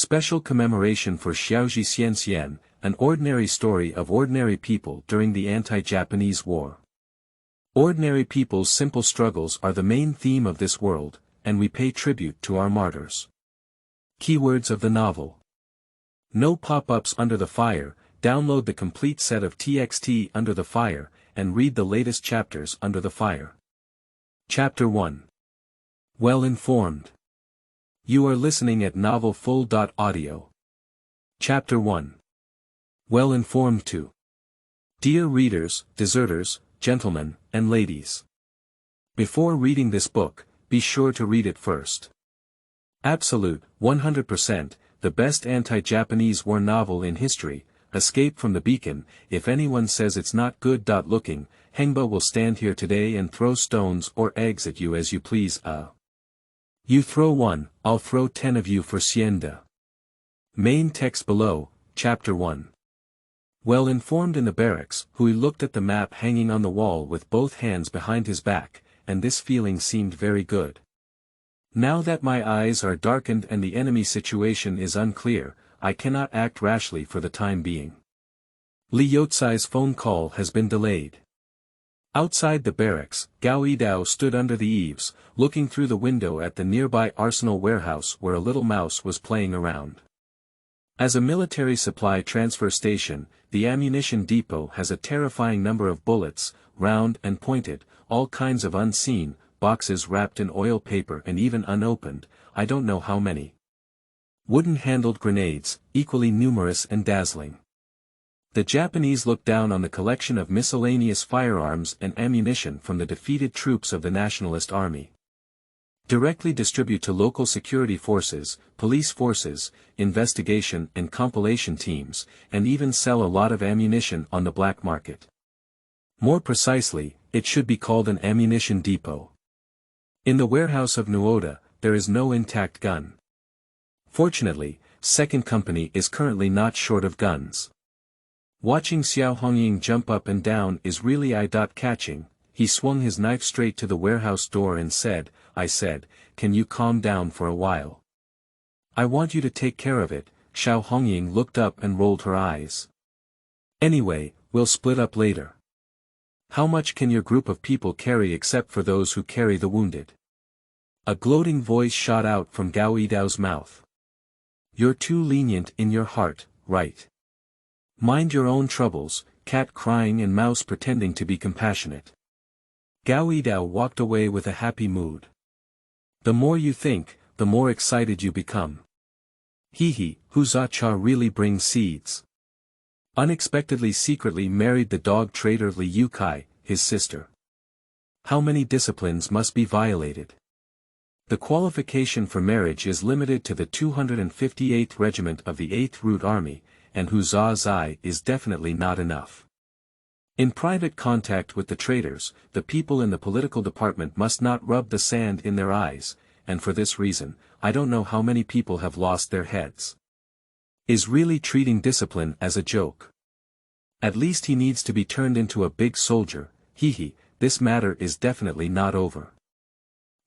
Special commemoration for Xiaozhi Xianxian, an ordinary story of ordinary people during the anti-Japanese war. Ordinary people's simple struggles are the main theme of this world, and we pay tribute to our martyrs. Keywords of the novel. No pop-ups Under the Fire. Download the complete set of TXT Under the Fire, and read the latest chapters Under the Fire. Chapter 1. Well informed. You are listening at novelfull.audio. Chapter 1. Well informed to. Dear readers, deserters, gentlemen, and ladies. Before reading this book, be sure to read it first. Absolute, 100%, the best anti-Japanese war novel in history. Escape from the Beacon. If anyone says it's not good. Looking, Hengba will stand here today and throw stones or eggs at you as you please. You throw one, I'll throw 10 of you for Sienda. Main text below, Chapter 1. Well informed in the barracks, Hui looked at the map hanging on the wall with both hands behind his back, and this feeling seemed very good. Now that my eyes are darkened and the enemy situation is unclear, I cannot act rashly for the time being. Li Youcai's phone call has been delayed. Outside the barracks, Gao Yidao stood under the eaves, looking through the window at the nearby arsenal warehouse where a little mouse was playing around. As a military supply transfer station, the ammunition depot has a terrifying number of bullets, round and pointed, all kinds of unseen, boxes wrapped in oil paper and even unopened, I don't know how many. Wooden-handled grenades, equally numerous and dazzling. The Japanese look down on the collection of miscellaneous firearms and ammunition from the defeated troops of the Nationalist Army. Directly distribute to local security forces, police forces, investigation and compilation teams, and even sell a lot of ammunition on the black market. More precisely, it should be called an ammunition depot. In the warehouse of Nuoda, there is no intact gun. Fortunately, Second Company is currently not short of guns. Watching Xiao Hongying jump up and down is really eye-catching. He swung his knife straight to the warehouse door and said, I said, can you calm down for a while? I want you to take care of it. Xiao Hongying looked up and rolled her eyes. Anyway, we'll split up later. How much can your group of people carry except for those who carry the wounded? A gloating voice shot out from Gao Yidao's mouth. You're too lenient in your heart, right? Mind your own troubles, cat crying and mouse pretending to be compassionate. Gao Yidao walked away with a happy mood. The more you think, the more excited you become. Hee, Huzacha really brings seeds. Unexpectedly secretly married the dog trader Li Youcai, his sister. How many disciplines must be violated? The qualification for marriage is limited to the 258th Regiment of the 8th Route Army, and Huza Zai is definitely not enough. In private contact with the traders, the people in the political department must not rub the sand in their eyes, and for this reason, I don't know how many people have lost their heads. Is really treating discipline as a joke. At least he needs to be turned into a big soldier. This matter is definitely not over.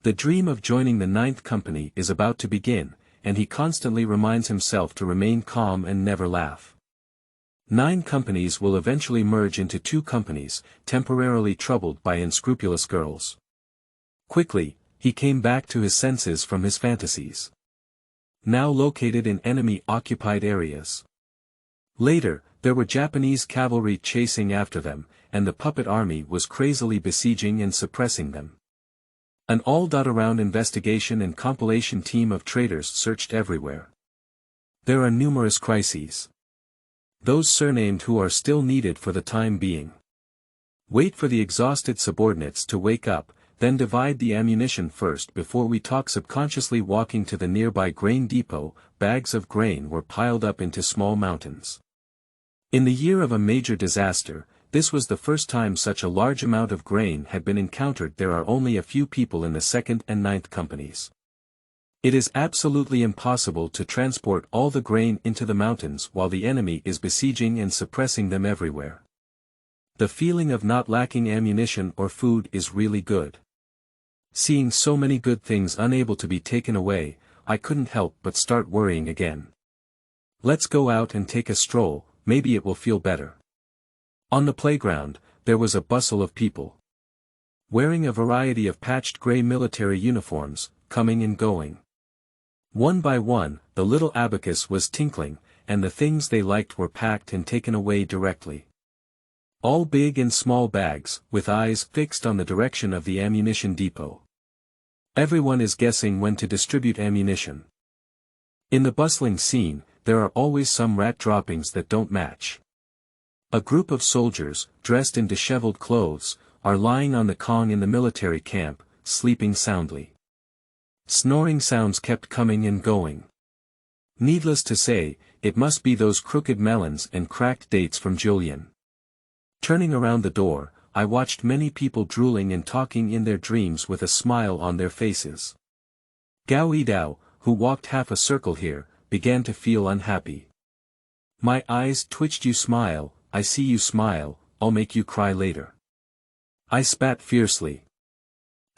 The dream of joining the 9th Company is about to begin, and he constantly reminds himself to remain calm and never laugh. 9 companies will eventually merge into 2 companies, temporarily troubled by unscrupulous girls. Quickly, he came back to his senses from his fantasies. Now located in enemy-occupied areas. Later, there were Japanese cavalry chasing after them, and the puppet army was crazily besieging and suppressing them. An all-around investigation and compilation team of traitors searched everywhere. There are numerous crises. Those surnamed who are still needed for the time being. Wait for the exhausted subordinates to wake up, then divide the ammunition first before we talk. Subconsciously walking to the nearby grain depot, bags of grain were piled up into small mountains. In the year of a major disaster, this was the first time such a large amount of grain had been encountered. There are only a few people in the 2nd and 9th companies. It is absolutely impossible to transport all the grain into the mountains while the enemy is besieging and suppressing them everywhere. The feeling of not lacking ammunition or food is really good. Seeing so many good things unable to be taken away, I couldn't help but start worrying again. Let's go out and take a stroll, maybe it will feel better. On the playground, there was a bustle of people. Wearing a variety of patched gray military uniforms, coming and going. One by one, the little abacus was tinkling, and the things they liked were packed and taken away directly. All big and small bags, with eyes fixed on the direction of the ammunition depot. Everyone is guessing when to distribute ammunition. In the bustling scene, there are always some rat droppings that don't match. A group of soldiers, dressed in disheveled clothes, are lying on the kong in the military camp, sleeping soundly. Snoring sounds kept coming and going. Needless to say, it must be those crooked melons and cracked dates from Julian. Turning around the door, I watched many people drooling and talking in their dreams with a smile on their faces. Gao Yidao, who walked half a circle here, began to feel unhappy. My eyes twitched. You smile, I see you smile, I'll make you cry later. I spat fiercely.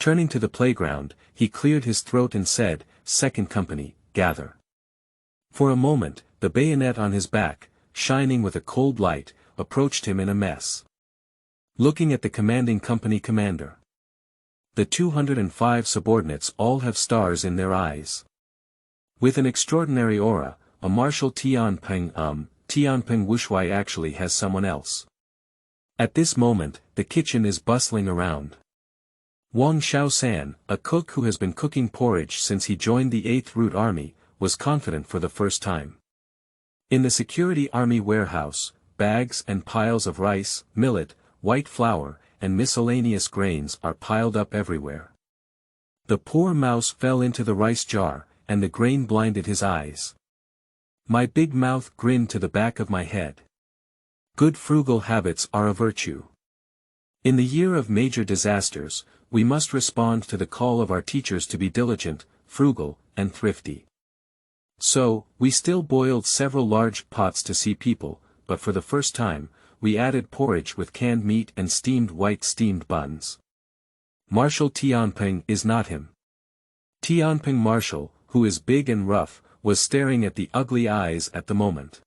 Turning to the playground, he cleared his throat and said, "Second company, gather." For a moment, the bayonet on his back, shining with a cold light, approached him in a mess. Looking at the commanding company commander. The 205 subordinates all have stars in their eyes. With an extraordinary aura, a Marshal Tianping Wushuai actually has someone else. At this moment, the kitchen is bustling around. Wang Xiaosan, a cook who has been cooking porridge since he joined the 8th Route Army, was confident for the first time. In the security army warehouse, bags and piles of rice, millet, white flour, and miscellaneous grains are piled up everywhere. The poor mouse fell into the rice jar, and the grain blinded his eyes. My big mouth grinned to the back of my head. Good frugal habits are a virtue. In the year of major disasters, we must respond to the call of our teachers to be diligent, frugal, and thrifty. So, we still boiled several large pots to see people, but for the first time, we added porridge with canned meat and steamed white steamed buns. Marshal Tianping is not him. Tianping Marshal, who is big and rough, was staring at the ugly eyes at the moment.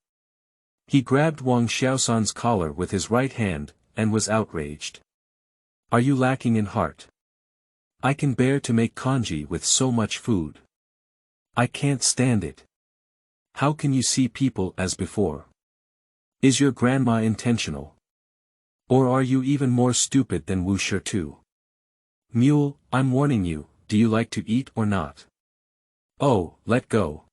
He grabbed Wang Xiaosan's collar with his right hand, and was outraged. Are you lacking in heart? I can bear to make congee with so much food. I can't stand it. How can you see people as before? Is your grandma intentional? Or are you even more stupid than Wu Shi? Mule, I'm warning you, do you like to eat or not? Oh, let go.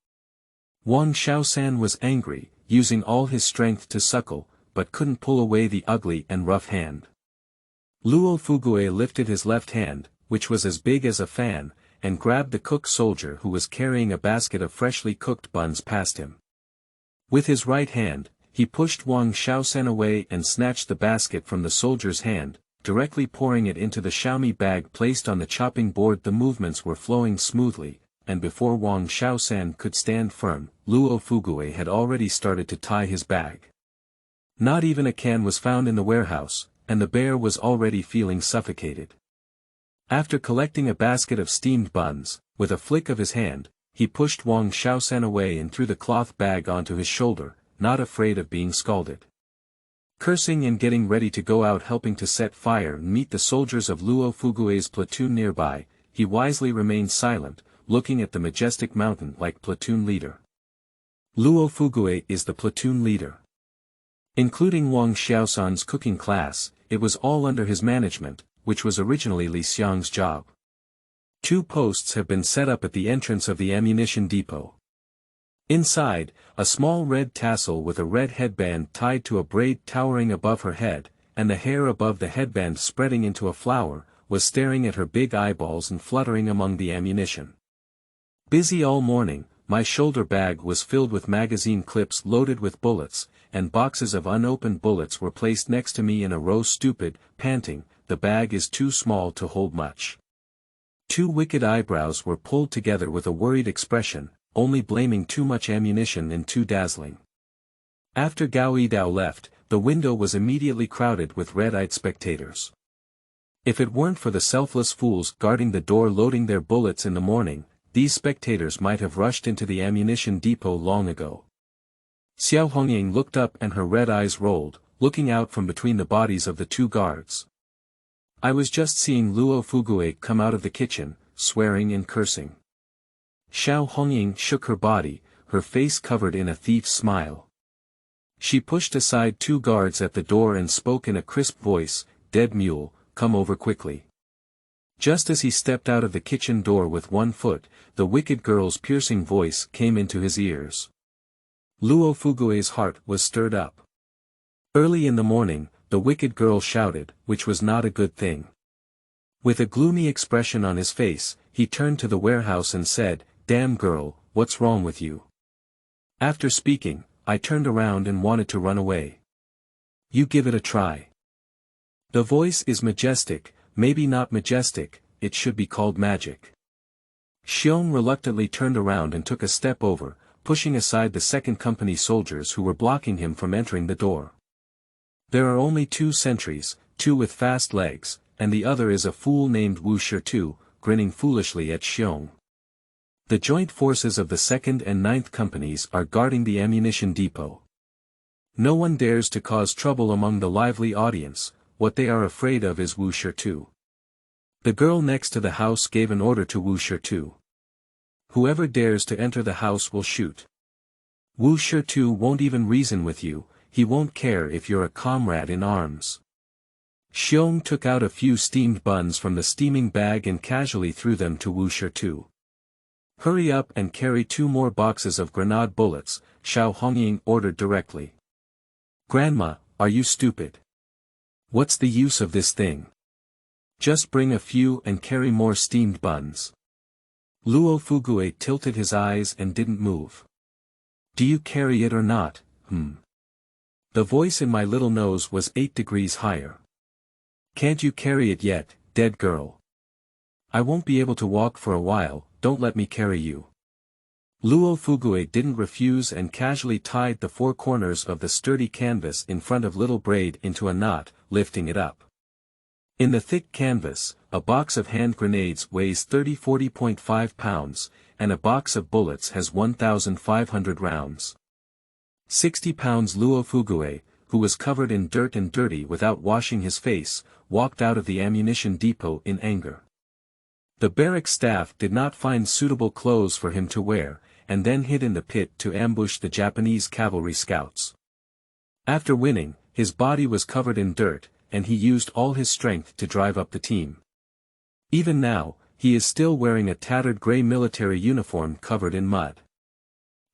Wang Xiaosan was angry, using all his strength to suckle, but couldn't pull away the ugly and rough hand. Luo Fugue lifted his left hand, which was as big as a fan, and grabbed the cook soldier who was carrying a basket of freshly cooked buns past him. With his right hand, he pushed Wang Xiaosan away and snatched the basket from the soldier's hand, directly pouring it into the Xiaomi bag placed on the chopping board. The movements were flowing smoothly, and before Wang Xiaosan could stand firm, Luo Fugue had already started to tie his bag. Not even a can was found in the warehouse, and the bear was already feeling suffocated. After collecting a basket of steamed buns, with a flick of his hand, he pushed Wang Xiaosan away and threw the cloth bag onto his shoulder, not afraid of being scalded. Cursing and getting ready to go out helping to set fire and meet the soldiers of Luo Fugue's platoon nearby, he wisely remained silent, looking at the majestic mountain like platoon leader. Luo Fugue is the platoon leader. Including Wang Xiaosan's cooking class, it was all under his management, which was originally Li Xiang's job. 2 posts have been set up at the entrance of the ammunition depot. Inside, a small red tassel with a red headband tied to a braid towering above her head, and the hair above the headband spreading into a flower, was staring at her big eyeballs and fluttering among the ammunition. Busy all morning, my shoulder bag was filled with magazine clips loaded with bullets, and boxes of unopened bullets were placed next to me in a row. Stupid, panting, the bag is too small to hold much. 2 wicked eyebrows were pulled together with a worried expression, only blaming too much ammunition and too dazzling. After Gao Yidao left, the window was immediately crowded with red-eyed spectators. If it weren't for the selfless fools guarding the door loading their bullets in the morning, these spectators might have rushed into the ammunition depot long ago. Xiao Hongying looked up and her red eyes rolled, looking out from between the bodies of the two guards. I was just seeing Luo Fugue come out of the kitchen, swearing and cursing. Xiao Hongying shook her body, her face covered in a thief's smile. She pushed aside two guards at the door and spoke in a crisp voice, "Dead mule, come over quickly." Just as he stepped out of the kitchen door with one foot, the wicked girl's piercing voice came into his ears. Luo Fugue's heart was stirred up. Early in the morning, the wicked girl shouted, which was not a good thing. With a gloomy expression on his face, he turned to the warehouse and said, "Damn girl, what's wrong with you?" After speaking, I turned around and wanted to run away. You give it a try. The voice is majestic, maybe not majestic, it should be called magic. Xiong reluctantly turned around and took a step over, pushing aside the second company soldiers who were blocking him from entering the door. There are only 2 sentries, 2 with fast legs, and the other is a fool named Wu Shitu, grinning foolishly at Xiong. The joint forces of the 2nd and 9th companies are guarding the ammunition depot. No one dares to cause trouble among the lively audience, what they are afraid of is Wu Shitu. The girl next to the house gave an order to Wu Shitu. Whoever dares to enter the house will shoot. Wu Shitu won't even reason with you, he won't care if you're a comrade in arms. Xiong took out a few steamed buns from the steaming bag and casually threw them to Wu Shitu. Hurry up and carry 2 more boxes of grenade bullets, Xiao Hongying ordered directly. Grandma, are you stupid? What's the use of this thing? Just bring a few and carry more steamed buns. Luo Fugue tilted his eyes and didn't move. Do you carry it or not? The voice in my little nose was 8 degrees higher. Can't you carry it yet, dead girl? I won't be able to walk for a while, don't let me carry you. Luo Fugue didn't refuse and casually tied the 4 corners of the sturdy canvas in front of little braid into a knot, lifting it up. In the thick canvas, a box of hand grenades weighs 40.5 pounds, and a box of bullets has 1,500 rounds. 60 pounds. Luo Fugue, who was covered in dirt and dirty without washing his face, walked out of the ammunition depot in anger. The barrack staff did not find suitable clothes for him to wear, and then hid in the pit to ambush the Japanese cavalry scouts. After winning, his body was covered in dirt, and he used all his strength to drive up the team. Even now, he is still wearing a tattered gray military uniform covered in mud.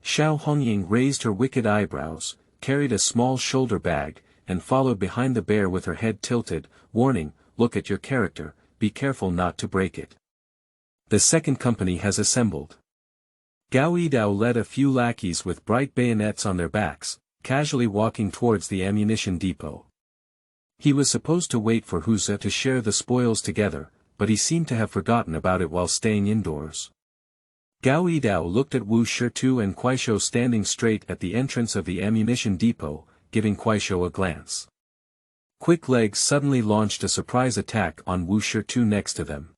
Xiao Hongying raised her wicked eyebrows, carried a small shoulder bag, and followed behind the bear with her head tilted, warning, "Look at your character, be careful not to break it." The 2nd company has assembled. Gao Yidao led a few lackeys with bright bayonets on their backs, casually walking towards the ammunition depot. He was supposed to wait for Huza to share the spoils together, but he seemed to have forgotten about it while staying indoors. Gao Yidao looked at Wu Shitu and Kuaishou standing straight at the entrance of the ammunition depot, giving Kuaishou a glance. Quick Legs suddenly launched a surprise attack on Wu Shitu next to them.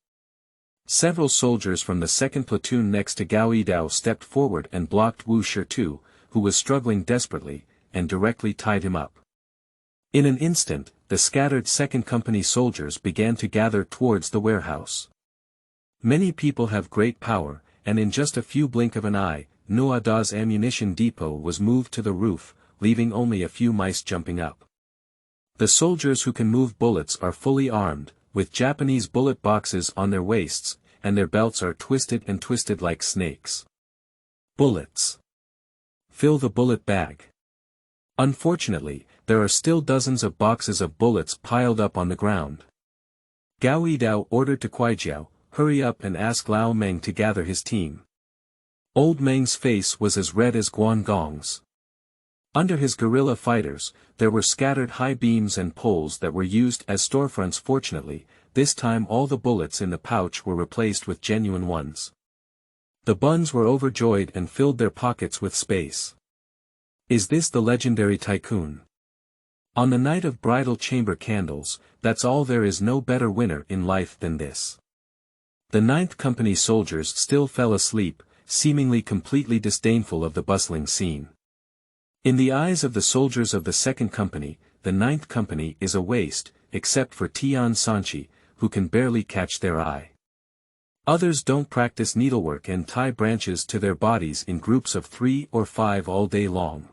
Several soldiers from the 2nd platoon next to Gao Yidao stepped forward and blocked Wu Shitu, who was struggling desperately, and directly tied him up. In an instant, the scattered 2nd company soldiers began to gather towards the warehouse. Many people have great power, and in just a few blink of an eye, Noada's ammunition depot was moved to the roof, leaving only a few mice jumping up. The soldiers who can move bullets are fully armed, with Japanese bullet boxes on their waists, and their belts are twisted like snakes. Bullets. Fill the bullet bag. Unfortunately, there are still dozens of boxes of bullets piled up on the ground. Gao Yidao ordered to Kuaijiao, "Hurry up and ask Lao Meng to gather his team." Old Meng's face was as red as Guangong's. Under his guerrilla fighters, there were scattered high beams and poles that were used as storefronts. Fortunately, this time all the bullets in the pouch were replaced with genuine ones. The Buns were overjoyed and filled their pockets with space. Is this the legendary tycoon? On the night of bridal chamber candles, that's all. There is no better winner in life than this. The 9th company soldiers still fell asleep, seemingly completely disdainful of the bustling scene. In the eyes of the soldiers of the second company, the ninth company is a waste, except for Tian Sanchi, who can barely catch their eye. Others don't practice needlework and tie branches to their bodies in groups of 3 or 5 all day long.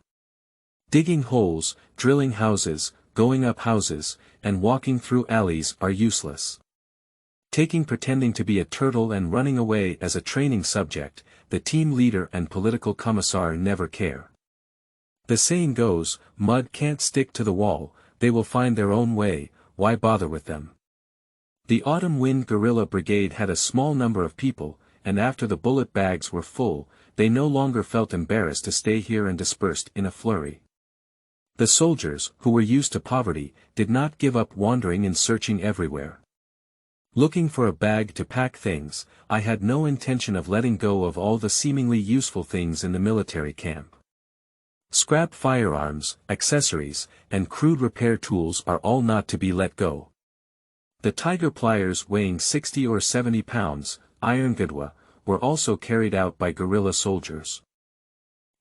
Digging holes, drilling houses, going up houses, and walking through alleys are useless. Taking pretending to be a turtle and running away as a training subject, the team leader and political commissar never care. The saying goes, mud can't stick to the wall, they will find their own way, why bother with them? The Autumn Wind Guerrilla Brigade had a small number of people, and after the bullet bags were full, they no longer felt embarrassed to stay here and dispersed in a flurry. The soldiers, who were used to poverty, did not give up wandering and searching everywhere. Looking for a bag to pack things, I had no intention of letting go of all the seemingly useful things in the military camp. Scrap firearms, accessories, and crude repair tools are all not to be let go. The tiger pliers weighing 60 or 70 pounds, iron gadwa, were also carried out by guerrilla soldiers.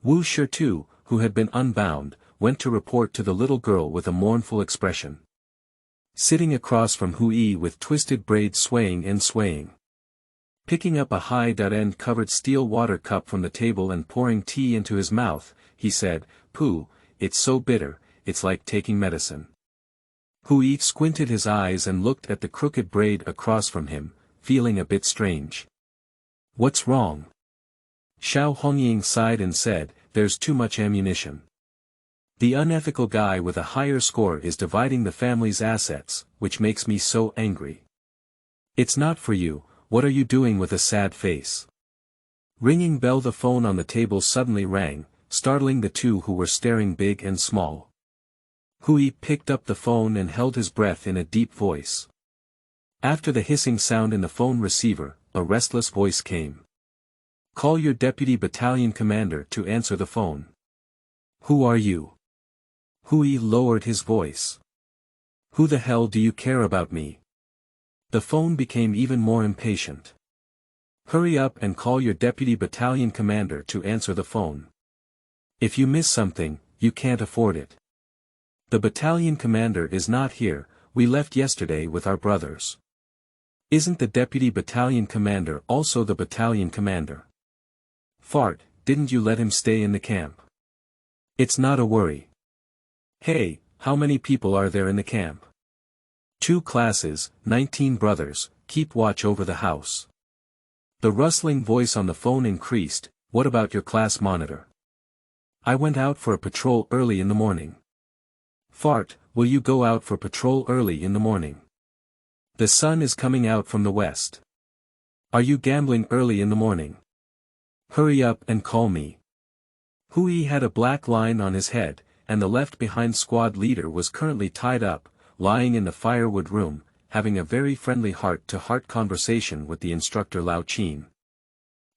Wu Shitu, who had been unbound, went to report to the little girl with a mournful expression. Sitting across from Hui with twisted braids swaying and swaying. Picking up a high-end covered steel water cup from the table and pouring tea into his mouth, he said, "Pooh, it's so bitter, it's like taking medicine." Hui squinted his eyes and looked at the crooked braid across from him, feeling a bit strange. "What's wrong?" Xiao Hongying sighed and said, "There's too much ammunition. The unethical guy with a higher score is dividing the family's assets, which makes me so angry." "It's not for you, what are you doing with a sad face?" Ringing bell. The phone on the table suddenly rang, startling the two who were staring big and small. Hui picked up the phone and held his breath in a deep voice. After the hissing sound in the phone receiver, a restless voice came. "Call your deputy battalion commander to answer the phone." "Who are you?" Hui lowered his voice. "Who the hell do you care about me?" The phone became even more impatient. "Hurry up and call your deputy battalion commander to answer the phone. If you miss something, you can't afford it. The battalion commander is not here, we left yesterday with our brothers." "Isn't the deputy battalion commander also the battalion commander?" "Fart, didn't you let him stay in the camp?" "It's not a worry." "Hey, how many people are there in the camp?" "2 classes, 19 brothers, keep watch over the house." The rustling voice on the phone increased, "What about your class monitor?" "I went out for a patrol early in the morning." "Fart, will you go out for patrol early in the morning? The sun is coming out from the west. Are you gambling early in the morning? Hurry up and call me." Hui had a black line on his head, and the left-behind squad leader was currently tied up, lying in the firewood room, having a very friendly heart-to-heart conversation with the instructor Lao Qin.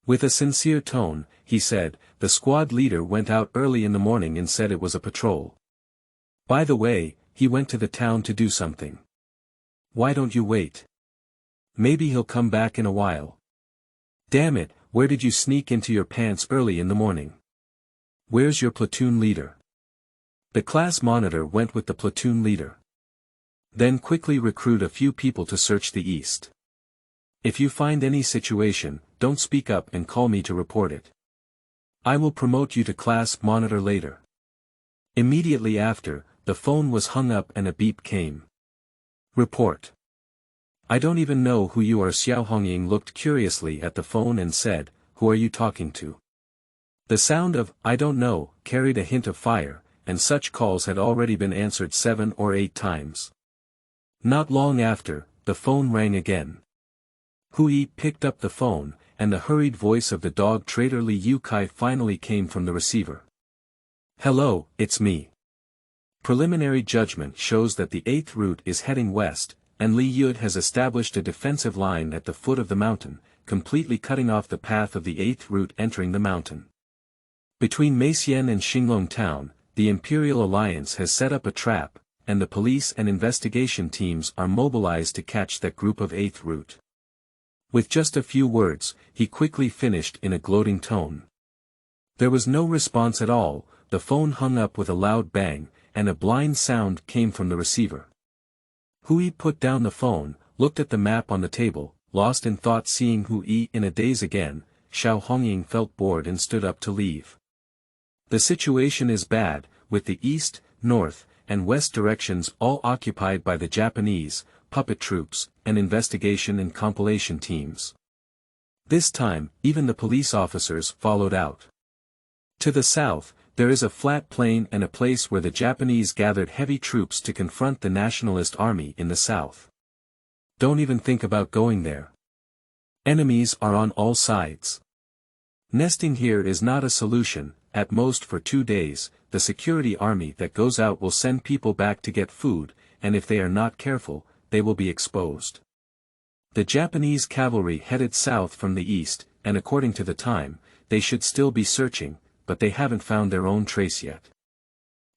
With a sincere tone, he said, "The squad leader went out early in the morning and said it was a patrol. By the way, he went to the town to do something. Why don't you wait? Maybe he'll come back in a while." "Damn it, where did you sneak into your pants early in the morning? Where's your platoon leader?" The class monitor went with the platoon leader. "Then quickly recruit a few people to search the east. If you find any situation, don't speak up and call me to report it. I will promote you to class monitor later." Immediately after, the phone was hung up and a beep came. "Report." "I don't even know who you are." Xiao Hongying looked curiously at the phone and said, "Who are you talking to?" The sound of "I don't know" carried a hint of fire, and such calls had already been answered 7 or 8 times. Not long after, the phone rang again. Hui picked up the phone, and the hurried voice of the dog trader Li Yukai finally came from the receiver. "Hello, it's me. Preliminary judgment shows that the 8th route is heading west, and Li Yud has established a defensive line at the foot of the mountain, completely cutting off the path of the 8th route entering the mountain. Between Meixian and Xinglong town, the Imperial Alliance has set up a trap, and the police and investigation teams are mobilized to catch that group of 8th route." With just a few words, he quickly finished in a gloating tone. There was no response at all, the phone hung up with a loud bang, and a blind sound came from the receiver. Hui put down the phone, looked at the map on the table, lost in thought seeing Hui in a daze again. Xiaozhi felt bored and stood up to leave. The situation is bad, with the east, north, and west directions all occupied by the Japanese, puppet troops, and investigation and compilation teams. This time, even the police officers followed out. To the south, there is a flat plain and a place where the Japanese gathered heavy troops to confront the nationalist army in the south. Don't even think about going there. Enemies are on all sides. Nesting here is not a solution. At most for 2 days, the security army that goes out will send people back to get food, and if they are not careful, they will be exposed. The Japanese cavalry headed south from the east, and according to the time, they should still be searching, but they haven't found their own trace yet.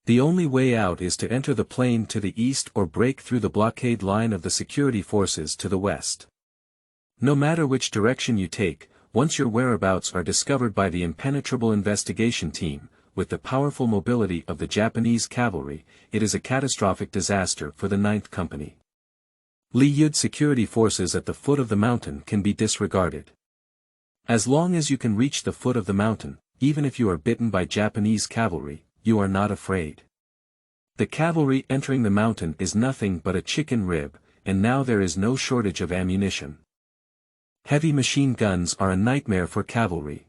The only way out is to enter the plain to the east or break through the blockade line of the security forces to the west. No matter which direction you take, once your whereabouts are discovered by the impenetrable investigation team, with the powerful mobility of the Japanese cavalry, it is a catastrophic disaster for the 9th Company. Li Yud's security forces at the foot of the mountain can be disregarded. As long as you can reach the foot of the mountain, even if you are bitten by Japanese cavalry, you are not afraid. The cavalry entering the mountain is nothing but a chicken rib, and now there is no shortage of ammunition. Heavy machine guns are a nightmare for cavalry.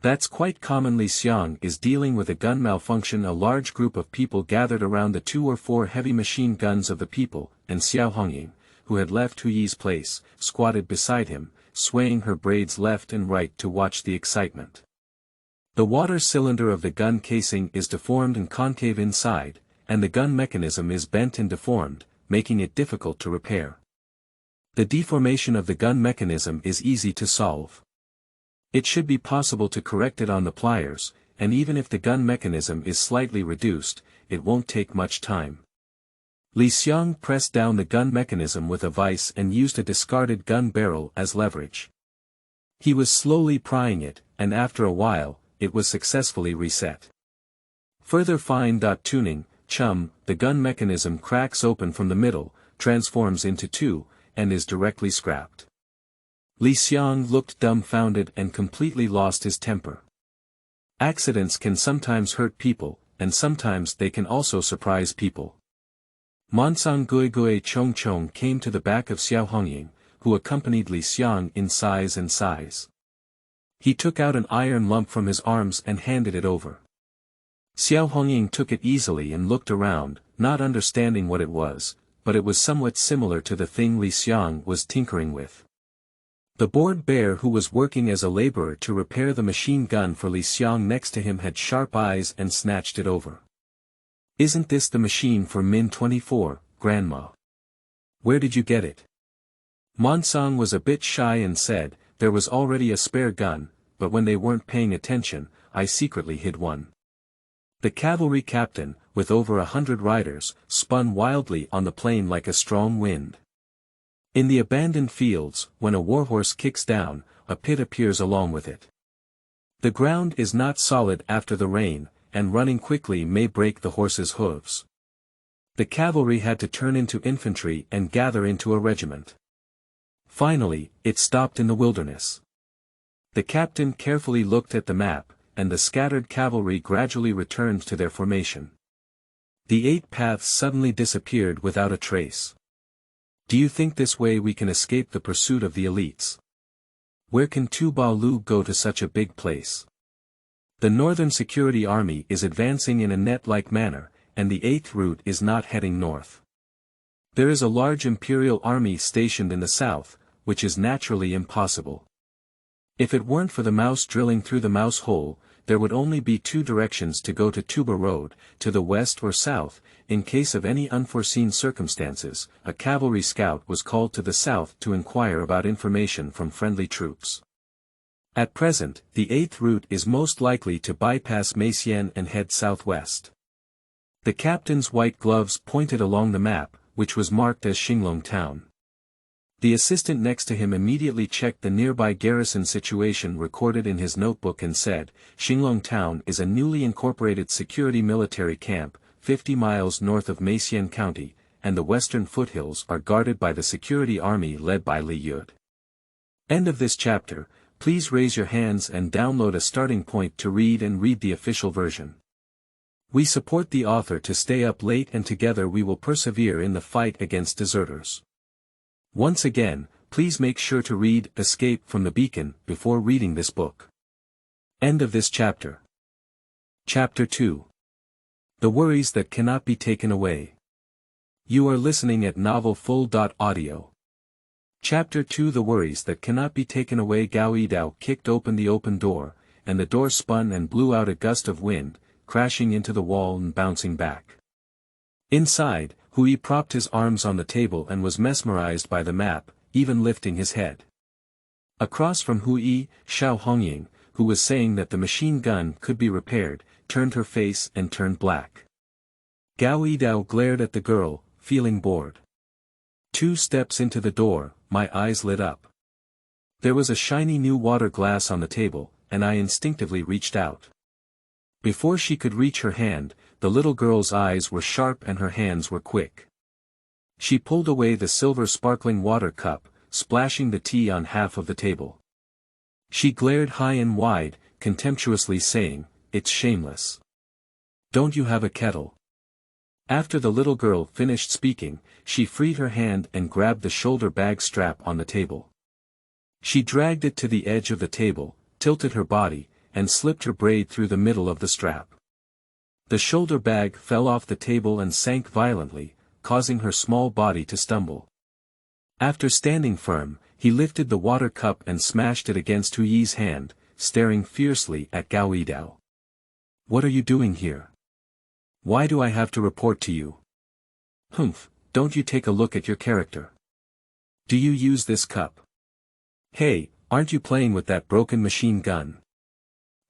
That's quite common. Li Xiang is dealing with a gun malfunction. A large group of people gathered around the 2 or 4 heavy machine guns of the people, and Xiaozhi, who had left Hui's place, squatted beside him, swaying her braids left and right to watch the excitement. The water cylinder of the gun casing is deformed and concave inside, and the gun mechanism is bent and deformed, making it difficult to repair. The deformation of the gun mechanism is easy to solve. It should be possible to correct it on the pliers, and even if the gun mechanism is slightly reduced, it won't take much time. Li Xiang pressed down the gun mechanism with a vise and used a discarded gun barrel as leverage. He was slowly prying it, and after a while, it was successfully reset. Further fine-tuning, the gun mechanism cracks open from the middle, transforms into 2, and is directly scrapped. Li Xiang looked dumbfounded and completely lost his temper. Accidents can sometimes hurt people, and sometimes they can also surprise people. Monsang Gui Chong came to the back of Xiaozhi, who accompanied Li Xiang in size and size. He took out an iron lump from his arms and handed it over. Xiaozhi took it easily and looked around, not understanding what it was, but it was somewhat similar to the thing Li Xiang was tinkering with. The bored bear who was working as a laborer to repair the machine gun for Li Xiang next to him had sharp eyes and snatched it over. "Isn't this the machine for Min 24, Grandma? Where did you get it?" Monsang was a bit shy and said, "There was already a spare gun, but when they weren't paying attention, I secretly hid one." The cavalry captain, with over 100 riders, spun wildly on the plain like a strong wind. In the abandoned fields, when a warhorse kicks down, a pit appears along with it. The ground is not solid after the rain, and running quickly may break the horse's hooves. The cavalry had to turn into infantry and gather into a regiment. Finally, it stopped in the wilderness. The captain carefully looked at the map, and the scattered cavalry gradually returned to their formation. The 8 paths suddenly disappeared without a trace. "Do you think this way we can escape the pursuit of the elites? Where can Tubalu go to such a big place?" The Northern Security Army is advancing in a net-like manner, and the 8th route is not heading north. There is a large Imperial Army stationed in the south, which is naturally impossible. If it weren't for the mouse drilling through the mouse hole, there would only be 2 directions to go to Tuba Road, to the west or south. In case of any unforeseen circumstances, a cavalry scout was called to the south to inquire about information from friendly troops. At present, the 8th route is most likely to bypass Meixian and head southwest. The captain's white gloves pointed along the map, which was marked as Xinglong Town. The assistant next to him immediately checked the nearby garrison situation recorded in his notebook and said, Xinglong Town is a newly incorporated security military camp, 50 miles north of Meixian County, and the western foothills are guarded by the security army led by Li Yud. End of this chapter. Please raise your hands and download a starting point to read the official version. We support the author to stay up late and together we will persevere in the fight against deserters. Once again, please make sure to read Escape from the Beacon before reading this book. End of this chapter. Chapter 2. The Worries That Cannot Be Taken Away. You are listening at novelfull.audio. Chapter 2. The Worries That Cannot Be Taken Away. Gao Yidao kicked open the open door, and the door spun and blew out a gust of wind, crashing into the wall and bouncing back. Inside, Hui propped his arms on the table and was mesmerized by the map, even lifting his head. Across from Hui, Xiao Hongying, who was saying that the machine gun could be repaired, turned her face and turned black. Gao Yidao glared at the girl, feeling bored. 2 steps into the door, my eyes lit up. There was a shiny new water glass on the table, and I instinctively reached out. Before she could reach her hand, the little girl's eyes were sharp and her hands were quick. She pulled away the silver sparkling water cup, splashing the tea on half of the table. She glared high and wide, contemptuously saying, "It's shameless. Don't you have a kettle?" After the little girl finished speaking, she freed her hand and grabbed the shoulder bag strap on the table. She dragged it to the edge of the table, tilted her body, and slipped her braid through the middle of the strap. The shoulder bag fell off the table and sank violently, causing her small body to stumble. After standing firm, he lifted the water cup and smashed it against Hui's hand, staring fiercely at Gao Yidao. "What are you doing here? Why do I have to report to you? Humph, don't you take a look at your character? Do you use this cup? Hey, aren't you playing with that broken machine gun?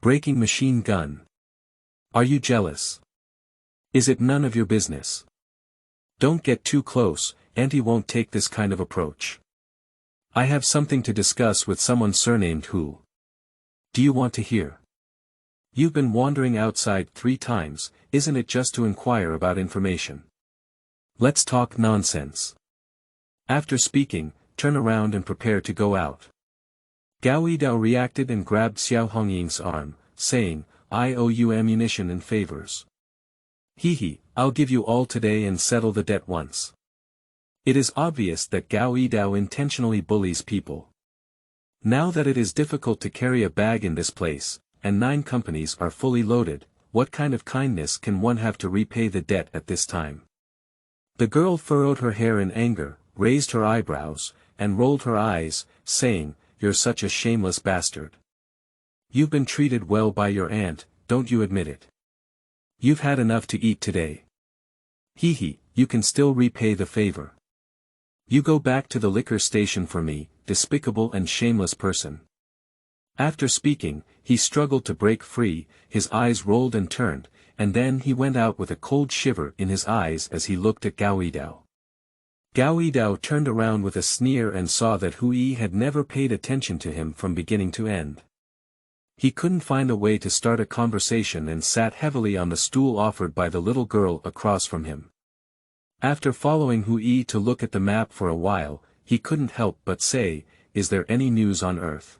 Breaking machine gun. Are you jealous? Is it none of your business? Don't get too close, Auntie won't take this kind of approach. I have something to discuss with someone surnamed Hu. Do you want to hear? You've been wandering outside 3 times, isn't it just to inquire about information? Let's talk nonsense. After speaking, turn around and prepare to go out." Gao Yidao reacted and grabbed Xiao Hongying's arm, saying, "I owe you ammunition and favors. Hehe, I'll give you all today and settle the debt once." It is obvious that Gao Yidao intentionally bullies people. Now that it is difficult to carry a bag in this place, and 9 companies are fully loaded, what kind of kindness can one have to repay the debt at this time? The girl furrowed her hair in anger, raised her eyebrows, and rolled her eyes, saying, "You're such a shameless bastard. You've been treated well by your aunt, don't you admit it? You've had enough to eat today. Hehe, you can still repay the favor. You go back to the liquor station for me, despicable and shameless person." After speaking, he struggled to break free, his eyes rolled and turned, and then he went out with a cold shiver in his eyes as he looked at Gao Yidao. Gao Yidao turned around with a sneer and saw that Hui had never paid attention to him from beginning to end. He couldn't find a way to start a conversation and sat heavily on the stool offered by the little girl across from him. After following Hui to look at the map for a while, he couldn't help but say, "Is there any news on Earth?"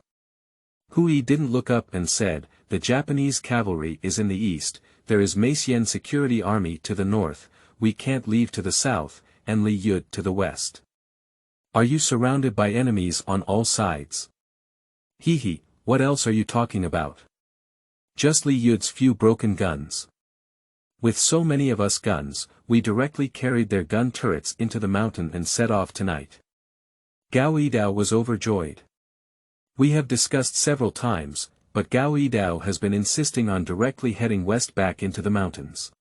Hui didn't look up and said, "The Japanese cavalry is in the east, there is Meixian security army to the north, we can't leave to the south, and Li Yud to the west. Are you surrounded by enemies on all sides?" "Hehe, what else are you talking about? Just Li Yud's few broken guns. With so many of us guns, we directly carried their gun turrets into the mountain and set off tonight." Gao Yidao was overjoyed. We have discussed several times, but Gao Yidao has been insisting on directly heading west back into the mountains.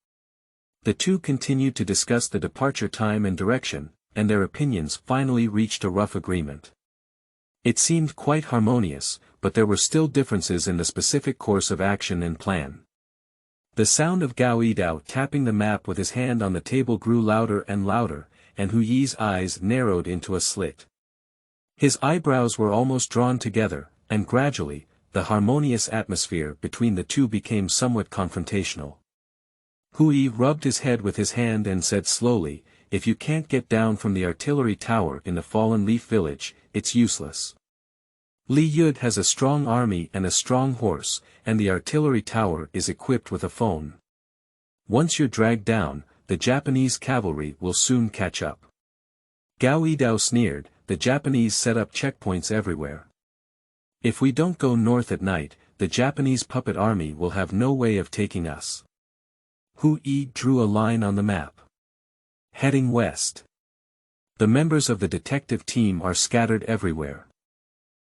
The two continued to discuss the departure time and direction, and their opinions finally reached a rough agreement. It seemed quite harmonious, but there were still differences in the specific course of action and plan. The sound of Gao Yidao tapping the map with his hand on the table grew louder and louder, and Huyi's eyes narrowed into a slit. His eyebrows were almost drawn together, and gradually, the harmonious atmosphere between the two became somewhat confrontational. Hui rubbed his head with his hand and said slowly, "If you can't get down from the artillery tower in the Fallen Leaf village, it's useless. Li Yud has a strong army and a strong horse, and the artillery tower is equipped with a phone. Once you're dragged down, the Japanese cavalry will soon catch up." Gao Yidao sneered, "The Japanese set up checkpoints everywhere. If we don't go north at night, the Japanese puppet army will have no way of taking us." Hui drew a line on the map. "Heading west. The members of the detective team are scattered everywhere.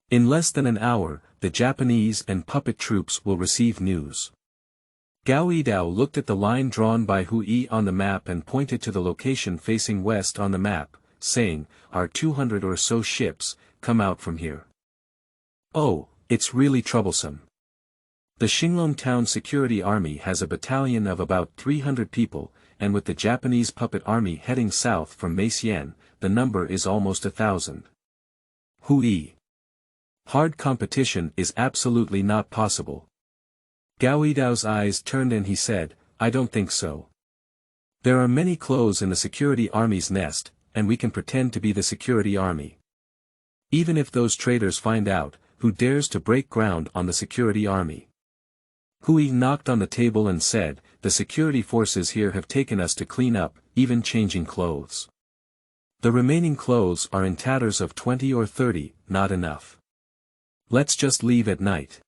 In less than an hour, the Japanese and puppet troops will receive news." Gao Yidao looked at the line drawn by Hui on the map and pointed to the location facing west on the map, saying, "Our 200 or so ships come out from here. Oh, it's really troublesome. The Xinglong Town Security Army has a battalion of about 300 people, and with the Japanese puppet army heading south from Meixian, the number is almost 1,000. Hui. Hard competition is absolutely not possible." Gao Yidao's eyes turned and he said, "I don't think so. There are many clothes in the security army's nest, and we can pretend to be the security army. Even if those traitors find out, who dares to break ground on the security army?" Hui knocked on the table and said, "The security forces here have taken us to clean up, even changing clothes. The remaining clothes are in tatters of 20 or 30, not enough. Let's just leave at night.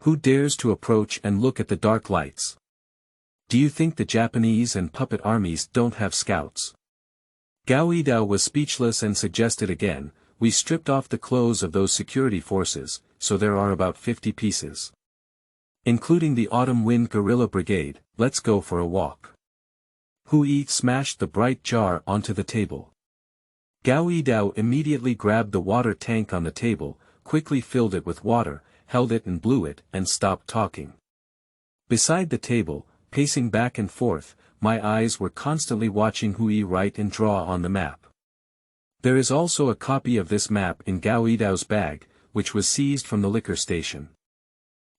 Who dares to approach and look at the dark lights? Do you think the Japanese and puppet armies don't have scouts?" Gao Yidao was speechless and suggested again, "We stripped off the clothes of those security forces, so there are about 50 pieces. Including the Autumn Wind Guerrilla Brigade, let's go for a walk." Hui smashed the bright jar onto the table. Gao Yidao immediately grabbed the water tank on the table, quickly filled it with water, held it and blew it, and stopped talking. Beside the table, pacing back and forth, my eyes were constantly watching Hui write and draw on the map. There is also a copy of this map in Gao Yidao's bag, which was seized from the liquor station.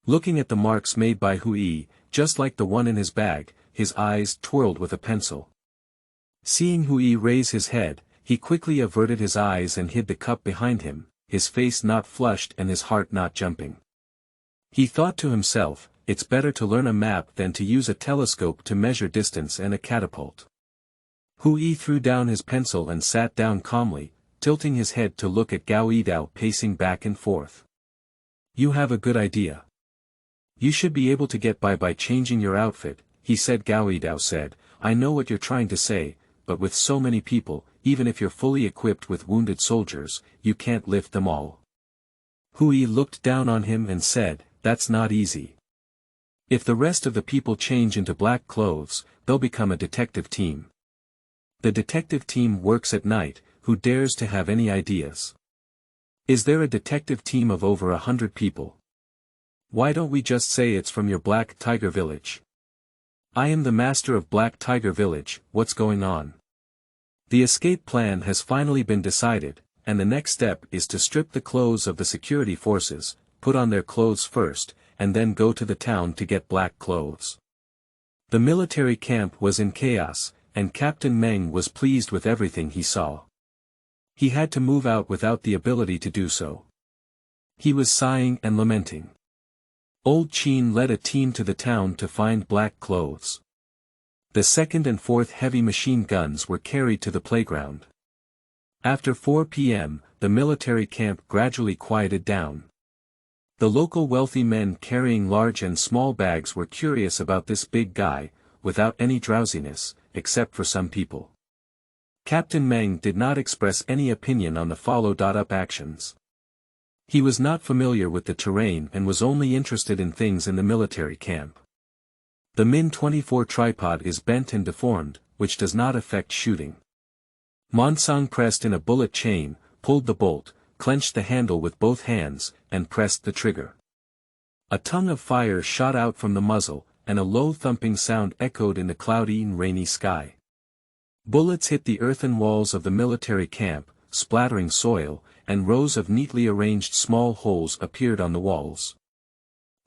Looking at the marks made by Hui, just like the one in his bag, his eyes twirled with a pencil. Seeing Hui raise his head, he quickly averted his eyes and hid the cup behind him, his face not flushed and his heart not jumping. He thought to himself, "It's better to learn a map than to use a telescope to measure distance and a catapult." Hui threw down his pencil and sat down calmly, tilting his head to look at Gao Yidao pacing back and forth. "You have a good idea. You should be able to get by changing your outfit," he said. Gao Yidao said, "I know what you're trying to say, but with so many people, even if you're fully equipped with wounded soldiers, you can't lift them all." Hui looked down on him and said, "That's not easy. If the rest of the people change into black clothes, they'll become a detective team. The detective team works at night, who dares to have any ideas? Is there a detective team of over 100 people? Why don't we just say it's from your Black Tiger Village? I am the master of Black Tiger Village, what's going on?" The escape plan has finally been decided, and the next step is to strip the clothes of the security forces, put on their clothes first, and then go to the town to get black clothes. The military camp was in chaos, and Captain Meng was pleased with everything he saw. He had to move out without the ability to do so. He was sighing and lamenting. Old Qin led a team to the town to find black clothes. The 2nd and 4th heavy machine guns were carried to the playground. After 4 p.m., the military camp gradually quieted down. The local wealthy men carrying large and small bags were curious about this big guy, without any drowsiness, except for some people. Captain Meng did not express any opinion on the follow-up actions. He was not familiar with the terrain and was only interested in things in the military camp. The Min-24 tripod is bent and deformed, which does not affect shooting. Monsang pressed in a bullet chain, pulled the bolt, clenched the handle with both hands, and pressed the trigger. A tongue of fire shot out from the muzzle, and a low thumping sound echoed in the cloudy and rainy sky. Bullets hit the earthen walls of the military camp, splattering soil, and rows of neatly arranged small holes appeared on the walls.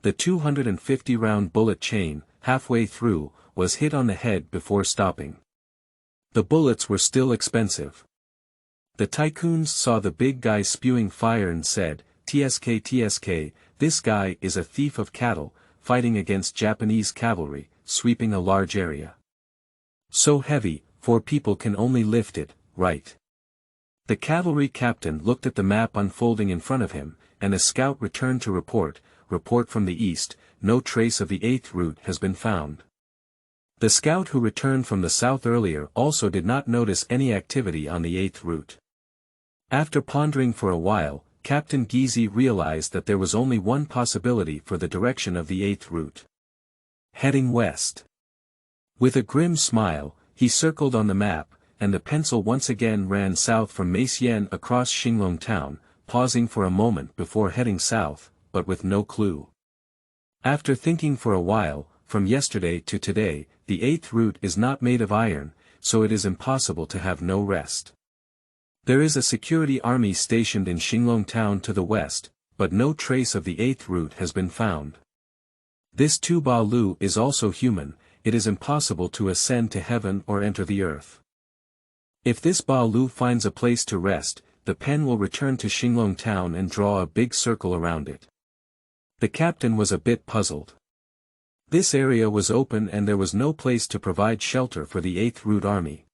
The 250-round bullet chain, halfway through, was hit on the head before stopping. The bullets were still expensive. The tycoons saw the big guy spewing fire and said, "TSK TSK, this guy is a thief of cattle, fighting against Japanese cavalry, sweeping a large area. So heavy, 4 people can only lift it, right?" The cavalry captain looked at the map unfolding in front of him, and a scout returned to report from the east, "No trace of the 8th route has been found." The scout who returned from the south earlier also did not notice any activity on the 8th route. After pondering for a while, Captain Gizi realized that there was only one possibility for the direction of the 8th route. Heading west. With a grim smile, he circled on the map, and the pencil once again ran south from Meixian across Xinglong town, pausing for a moment before heading south, but with no clue. After thinking for a while, from yesterday to today, the 8th route is not made of iron, so it is impossible to have no rest. There is a security army stationed in Xinglong town to the west, but no trace of the 8th route has been found. This Tu Ba Lu is also human, it is impossible to ascend to heaven or enter the earth. If this Ba Lu finds a place to rest, the pen will return to Xinglong town and draw a big circle around it. The captain was a bit puzzled. This area was open and there was no place to provide shelter for the 8th Route Army.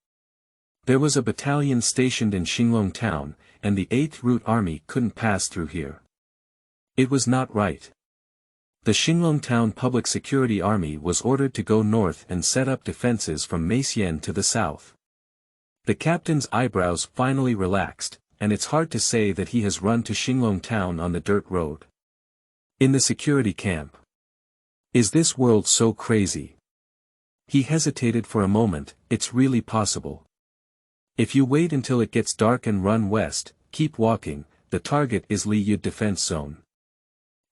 There was a battalion stationed in Xinglong town, and the 8th Route Army couldn't pass through here. It was not right. The Xinglong town Public Security Army was ordered to go north and set up defenses from Meixian to the south. The captain's eyebrows finally relaxed, and it's hard to say that he has run to Xinglong town on the dirt road. In the security camp. Is this world so crazy? He hesitated for a moment. It's really possible. If you wait until it gets dark and run west, keep walking, the target is Li Yud Defense Zone.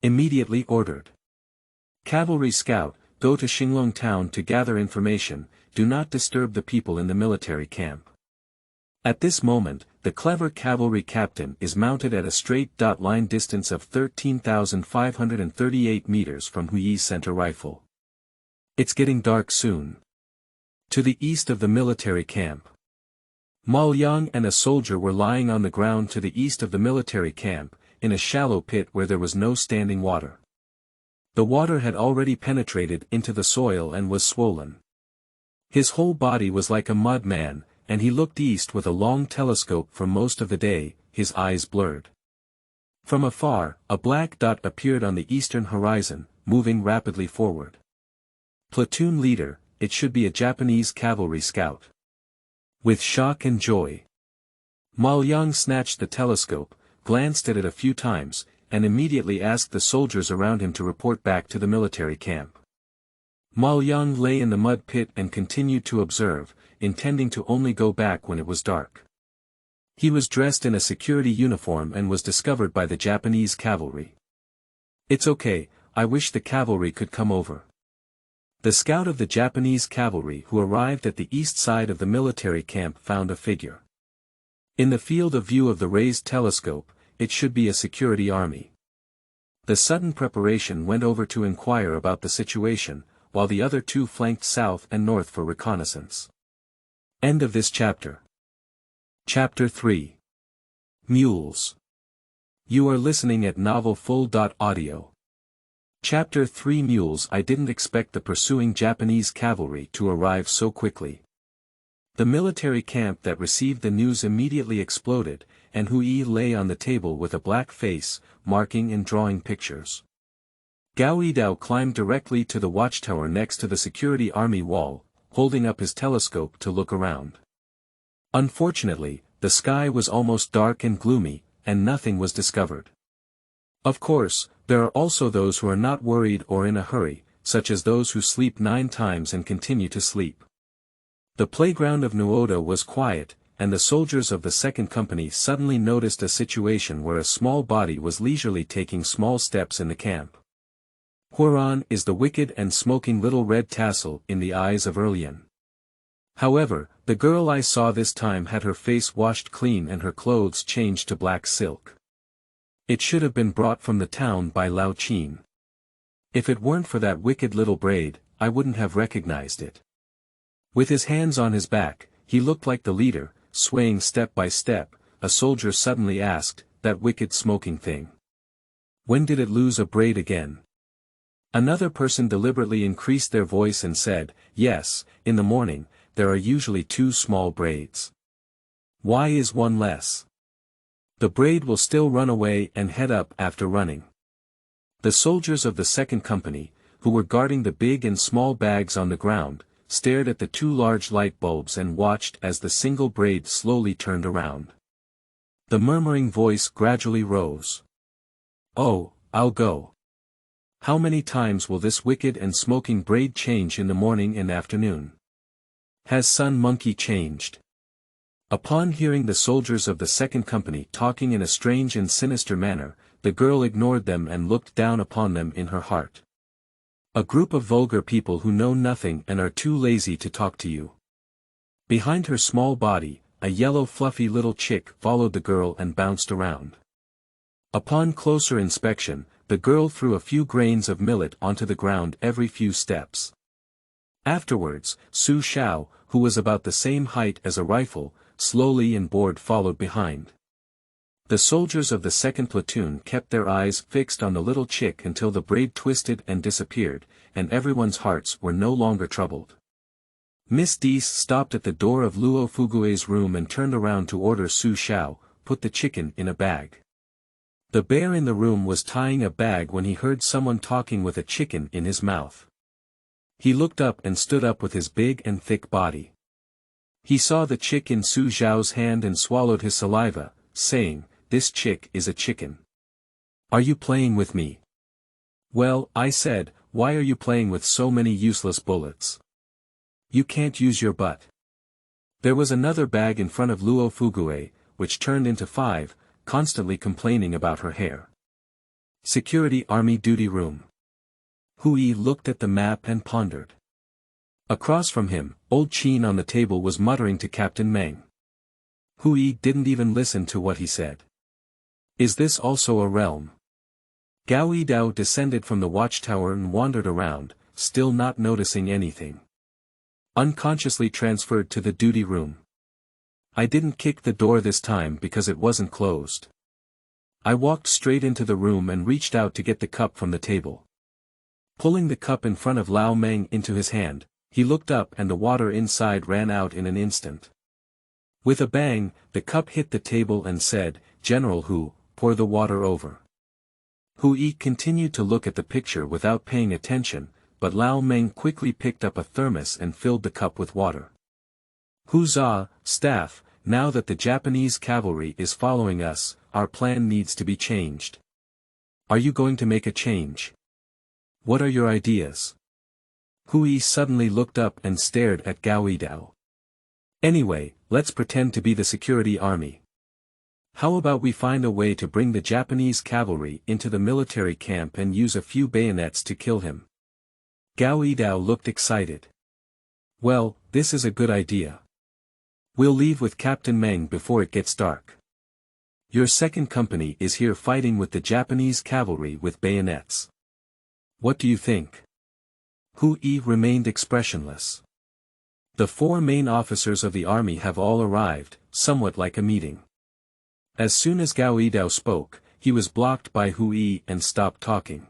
Immediately ordered. Cavalry scout, go to Xinglong town to gather information, do not disturb the people in the military camp. At this moment, the clever cavalry captain is mounted at a straight line distance of 13,538 meters from Hui's center rifle. It's getting dark soon. To the east of the military camp. Mao Yang and a soldier were lying on the ground to the east of the military camp, in a shallow pit where there was no standing water. The water had already penetrated into the soil and was swollen. His whole body was like a mud man, and he looked east with a long telescope for most of the day, his eyes blurred. From afar, a black dot appeared on the eastern horizon, moving rapidly forward. Platoon leader, it should be a Japanese cavalry scout. With shock and joy, Mao Yang snatched the telescope, glanced at it a few times, and immediately asked the soldiers around him to report back to the military camp. Mao Yang lay in the mud pit and continued to observe, intending to only go back when it was dark. He was dressed in a security uniform and was discovered by the Japanese cavalry. "It's okay, I wish the cavalry could come over." The scout of the Japanese cavalry who arrived at the east side of the military camp found a figure. In the field of view of the raised telescope, it should be a security army. The sudden preparation went over to inquire about the situation, while the other two flanked south and north for reconnaissance. End of this chapter. Chapter 3. Mules. You are listening at novelfull.audio. Chapter 3 Mules. I didn't expect the pursuing Japanese cavalry to arrive so quickly. The military camp that received the news immediately exploded, and Hui lay on the table with a black face, marking and drawing pictures. Gao Yidao climbed directly to the watchtower next to the security army wall, holding up his telescope to look around. Unfortunately, the sky was almost dark and gloomy, and nothing was discovered. Of course, there are also those who are not worried or in a hurry, such as those who sleep 9 times and continue to sleep. The playground of Nuoda was quiet, and the soldiers of the second company suddenly noticed a situation where a small body was leisurely taking small steps in the camp. Huron is the wicked and smoking little red tassel in the eyes of Erlian. However, The girl I saw this time had her face washed clean and her clothes changed to black silk. It should have been brought from the town by Lao Qin. If it weren't for that wicked little braid, I wouldn't have recognized it. With his hands on his back, he looked like the leader, swaying step by step. A soldier suddenly asked, "That wicked smoking thing. When did it lose a braid again?" Another person deliberately increased their voice and said, "Yes, in the morning, there are usually 2 small braids. Why is one less? The braid will still run away and head up after running." The soldiers of the second company, who were guarding the big and small bags on the ground, stared at the 2 large light bulbs and watched as the single braid slowly turned around. The murmuring voice gradually rose. "Oh, I'll go. How many times will this wicked and smoking braid change in the morning and afternoon? Has Sun Monkey changed?" Upon hearing the soldiers of the second company talking in a strange and sinister manner, the girl ignored them and looked down upon them in her heart. A group of vulgar people who know nothing and are too lazy to talk to you. Behind her small body, a yellow fluffy little chick followed the girl and bounced around. Upon closer inspection, the girl threw a few grains of millet onto the ground every few steps. Afterwards, Su Xiao, who was about the same height as a rifle, slowly and bored followed behind. The soldiers of the second platoon kept their eyes fixed on the little chick until the braid twisted and disappeared, and everyone's hearts were no longer troubled. Miss Dees stopped at the door of Luo Fugue's room and turned around to order Su Xiao, "Put the chicken in a bag." The bear in the room was tying a bag when he heard someone talking with a chicken in his mouth. He looked up and stood up with his big and thick body. He saw the chick in Su Xiao's hand and swallowed his saliva, saying, "This chick is a chicken. Are you playing with me?" "Well," I said, "why are you playing with so many useless bullets? You can't use your butt." There was another bag in front of Luo Fugue, which turned into 5, constantly complaining about her hair. Security Army Duty Room. Hui looked at the map and pondered. Across from him, old Qin on the table was muttering to Captain Meng. Hui didn't even listen to what he said. "Is this also a realm?" Gao Yidao descended from the watchtower and wandered around, still not noticing anything. Unconsciously transferred to the duty room. I didn't kick the door this time because it wasn't closed. I walked straight into the room and reached out to get the cup from the table. Pulling the cup in front of Lao Meng into his hand, he looked up and the water inside ran out in an instant. With a bang, the cup hit the table and said, "General Hu, pour the water over." Hui continued to look at the picture without paying attention, but Lao Meng quickly picked up a thermos and filled the cup with water. "Huzzah, staff, now that the Japanese cavalry is following us, our plan needs to be changed. Are you going to make a change? What are your ideas?" Hui suddenly looked up and stared at Gao Yidao. "Anyway, let's pretend to be the security army. How about we find a way to bring the Japanese cavalry into the military camp and use a few bayonets to kill him?" Gao Yidao looked excited. "Well, this is a good idea. We'll leave with Captain Meng before it gets dark. Your second company is here fighting with the Japanese cavalry with bayonets. What do you think?" Hui remained expressionless. The 4 main officers of the army have all arrived, somewhat like a meeting. As soon as Gao Yidao spoke, he was blocked by Hui and stopped talking.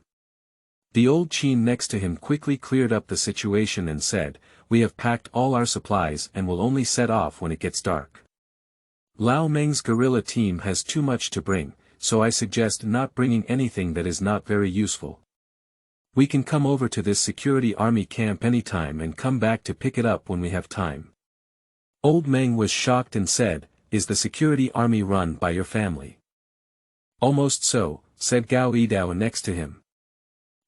The old Qin next to him quickly cleared up the situation and said, "We have packed all our supplies and will only set off when it gets dark. Lao Meng's guerrilla team has too much to bring, so I suggest not bringing anything that is not very useful. We can come over to this security army camp anytime and come back to pick it up when we have time." Old Meng was shocked and said, "Is the security army run by your family?" "Almost so," said Gao Yidao next to him.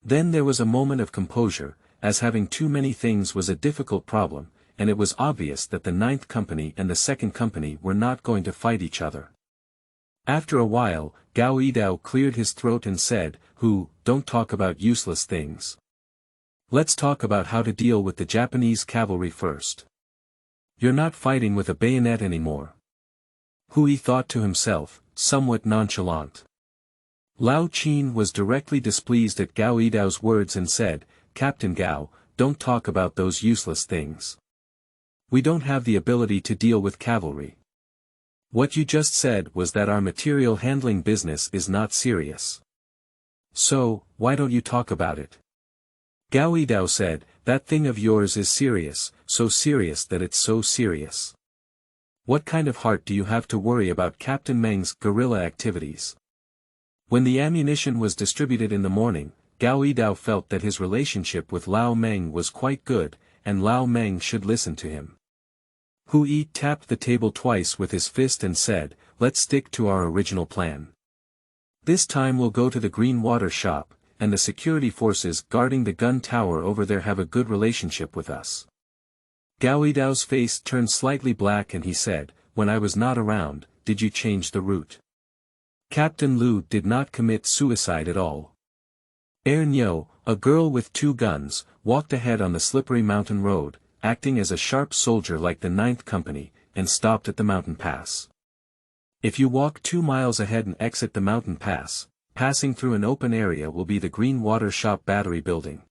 Then there was a moment of composure, as having too many things was a difficult problem, and it was obvious that the 9th Company and the 2nd Company were not going to fight each other. After a while, Gao Yidao cleared his throat and said, Don't talk about useless things. Let's talk about how to deal with the Japanese cavalry first. You're not fighting with a bayonet anymore. Hui thought to himself, somewhat nonchalant. Lao Qin was directly displeased at Gao Yidao's words and said, Captain Gao, don't talk about those useless things. We don't have the ability to deal with cavalry. What you just said was that our material handling business is not serious. So, why don't you talk about it? Gao Yidao said, that thing of yours is serious, so serious that it's so serious. What kind of heart do you have to worry about Captain Meng's guerrilla activities? When the ammunition was distributed in the morning, Gao Yidao felt that his relationship with Lao Meng was quite good, and Lao Meng should listen to him. Hui tapped the table twice with his fist and said, let's stick to our original plan. This time we'll go to the green water shop, and the security forces guarding the gun tower over there have a good relationship with us. Gao Yidao's face turned slightly black and he said, when I was not around, did you change the route? Captain Lu did not commit suicide at all. Nyo, a girl with 2 guns, walked ahead on the slippery mountain road, acting as a sharp soldier like the 9th Company, and stopped at the mountain pass. If you walk 2 miles ahead and exit the mountain pass, passing through an open area will be the Green Water Shop Battery building.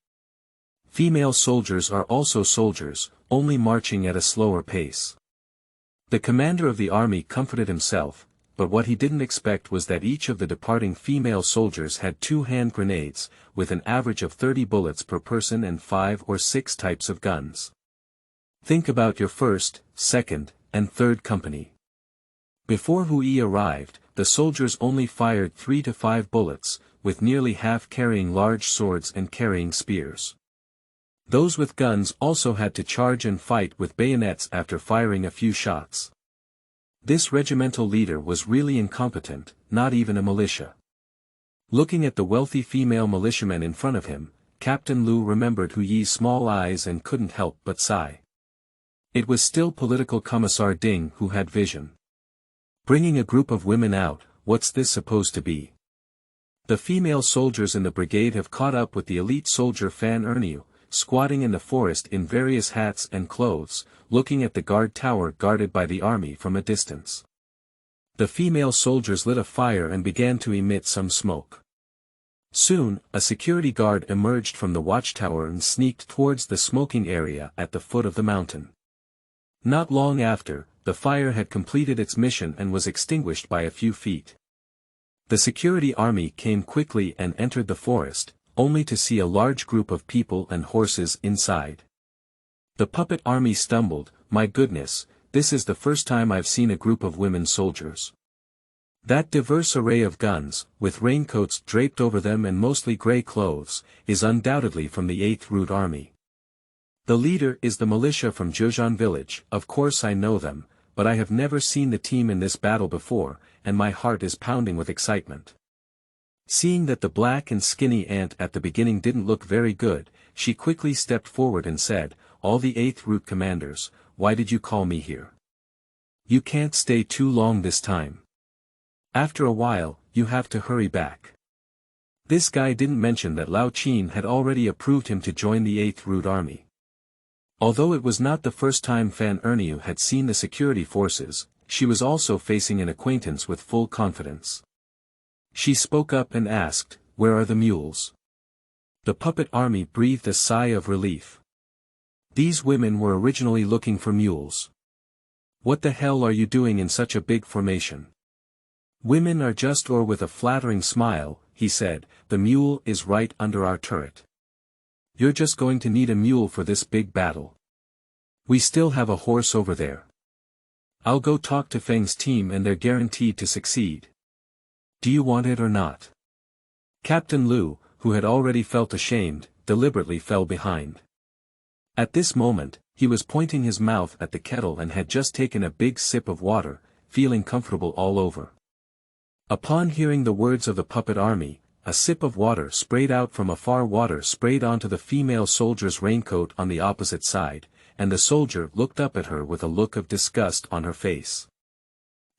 Female soldiers are also soldiers, only marching at a slower pace. The commander of the army comforted himself, but what he didn't expect was that each of the departing female soldiers had 2 hand grenades, with an average of 30 bullets per person and 5 or 6 types of guns. Think about your 1st, 2nd, and 3rd company. Before Hui arrived, the soldiers only fired 3 to 5 bullets, with nearly half carrying large swords and carrying spears. Those with guns also had to charge and fight with bayonets after firing a few shots. This regimental leader was really incompetent, not even a militia. Looking at the wealthy female militiamen in front of him, Captain Lu remembered Hui's small eyes and couldn't help but sigh. It was still Political Commissar Ding who had vision. Bringing a group of women out, what's this supposed to be? The female soldiers in the brigade have caught up with the elite soldier Fan Erniu, squatting in the forest in various hats and clothes, looking at the guard tower guarded by the army from a distance. The female soldiers lit a fire and began to emit some smoke. Soon, a security guard emerged from the watchtower and sneaked towards the smoking area at the foot of the mountain. Not long after, the fire had completed its mission and was extinguished by a few feet. The security army came quickly and entered the forest, only to see a large group of people and horses inside. The puppet army stumbled, my goodness, this is the first time I've seen a group of women soldiers. That diverse array of guns, with raincoats draped over them and mostly gray clothes, is undoubtedly from the 8th Route Army. The leader is the militia from Zhejiang village, of course I know them, but I have never seen the team in this battle before, and my heart is pounding with excitement. Seeing that the black and skinny ant at the beginning didn't look very good, she quickly stepped forward and said, all the 8th Route commanders, why did you call me here? You can't stay too long this time. After a while, you have to hurry back. This guy didn't mention that Lao Qin had already approved him to join the 8th Route Army. Although it was not the first time Fan Erniu had seen the security forces, she was also facing an acquaintance with full confidence. She spoke up and asked, where are the mules? The puppet army breathed a sigh of relief. These women were originally looking for mules. What the hell are you doing in such a big formation? Women are just, or with a flattering smile, he said, the mule is right under our turret. You're just going to need a mule for this big battle. We still have a horse over there. I'll go talk to Feng's team and they're guaranteed to succeed. Do you want it or not? Captain Lu, who had already felt ashamed, deliberately fell behind. At this moment, he was pointing his mouth at the kettle and had just taken a big sip of water, feeling comfortable all over. Upon hearing the words of the puppet army, a sip of water sprayed out from afar. Water sprayed onto the female soldier's raincoat on the opposite side, and the soldier looked up at her with a look of disgust on her face.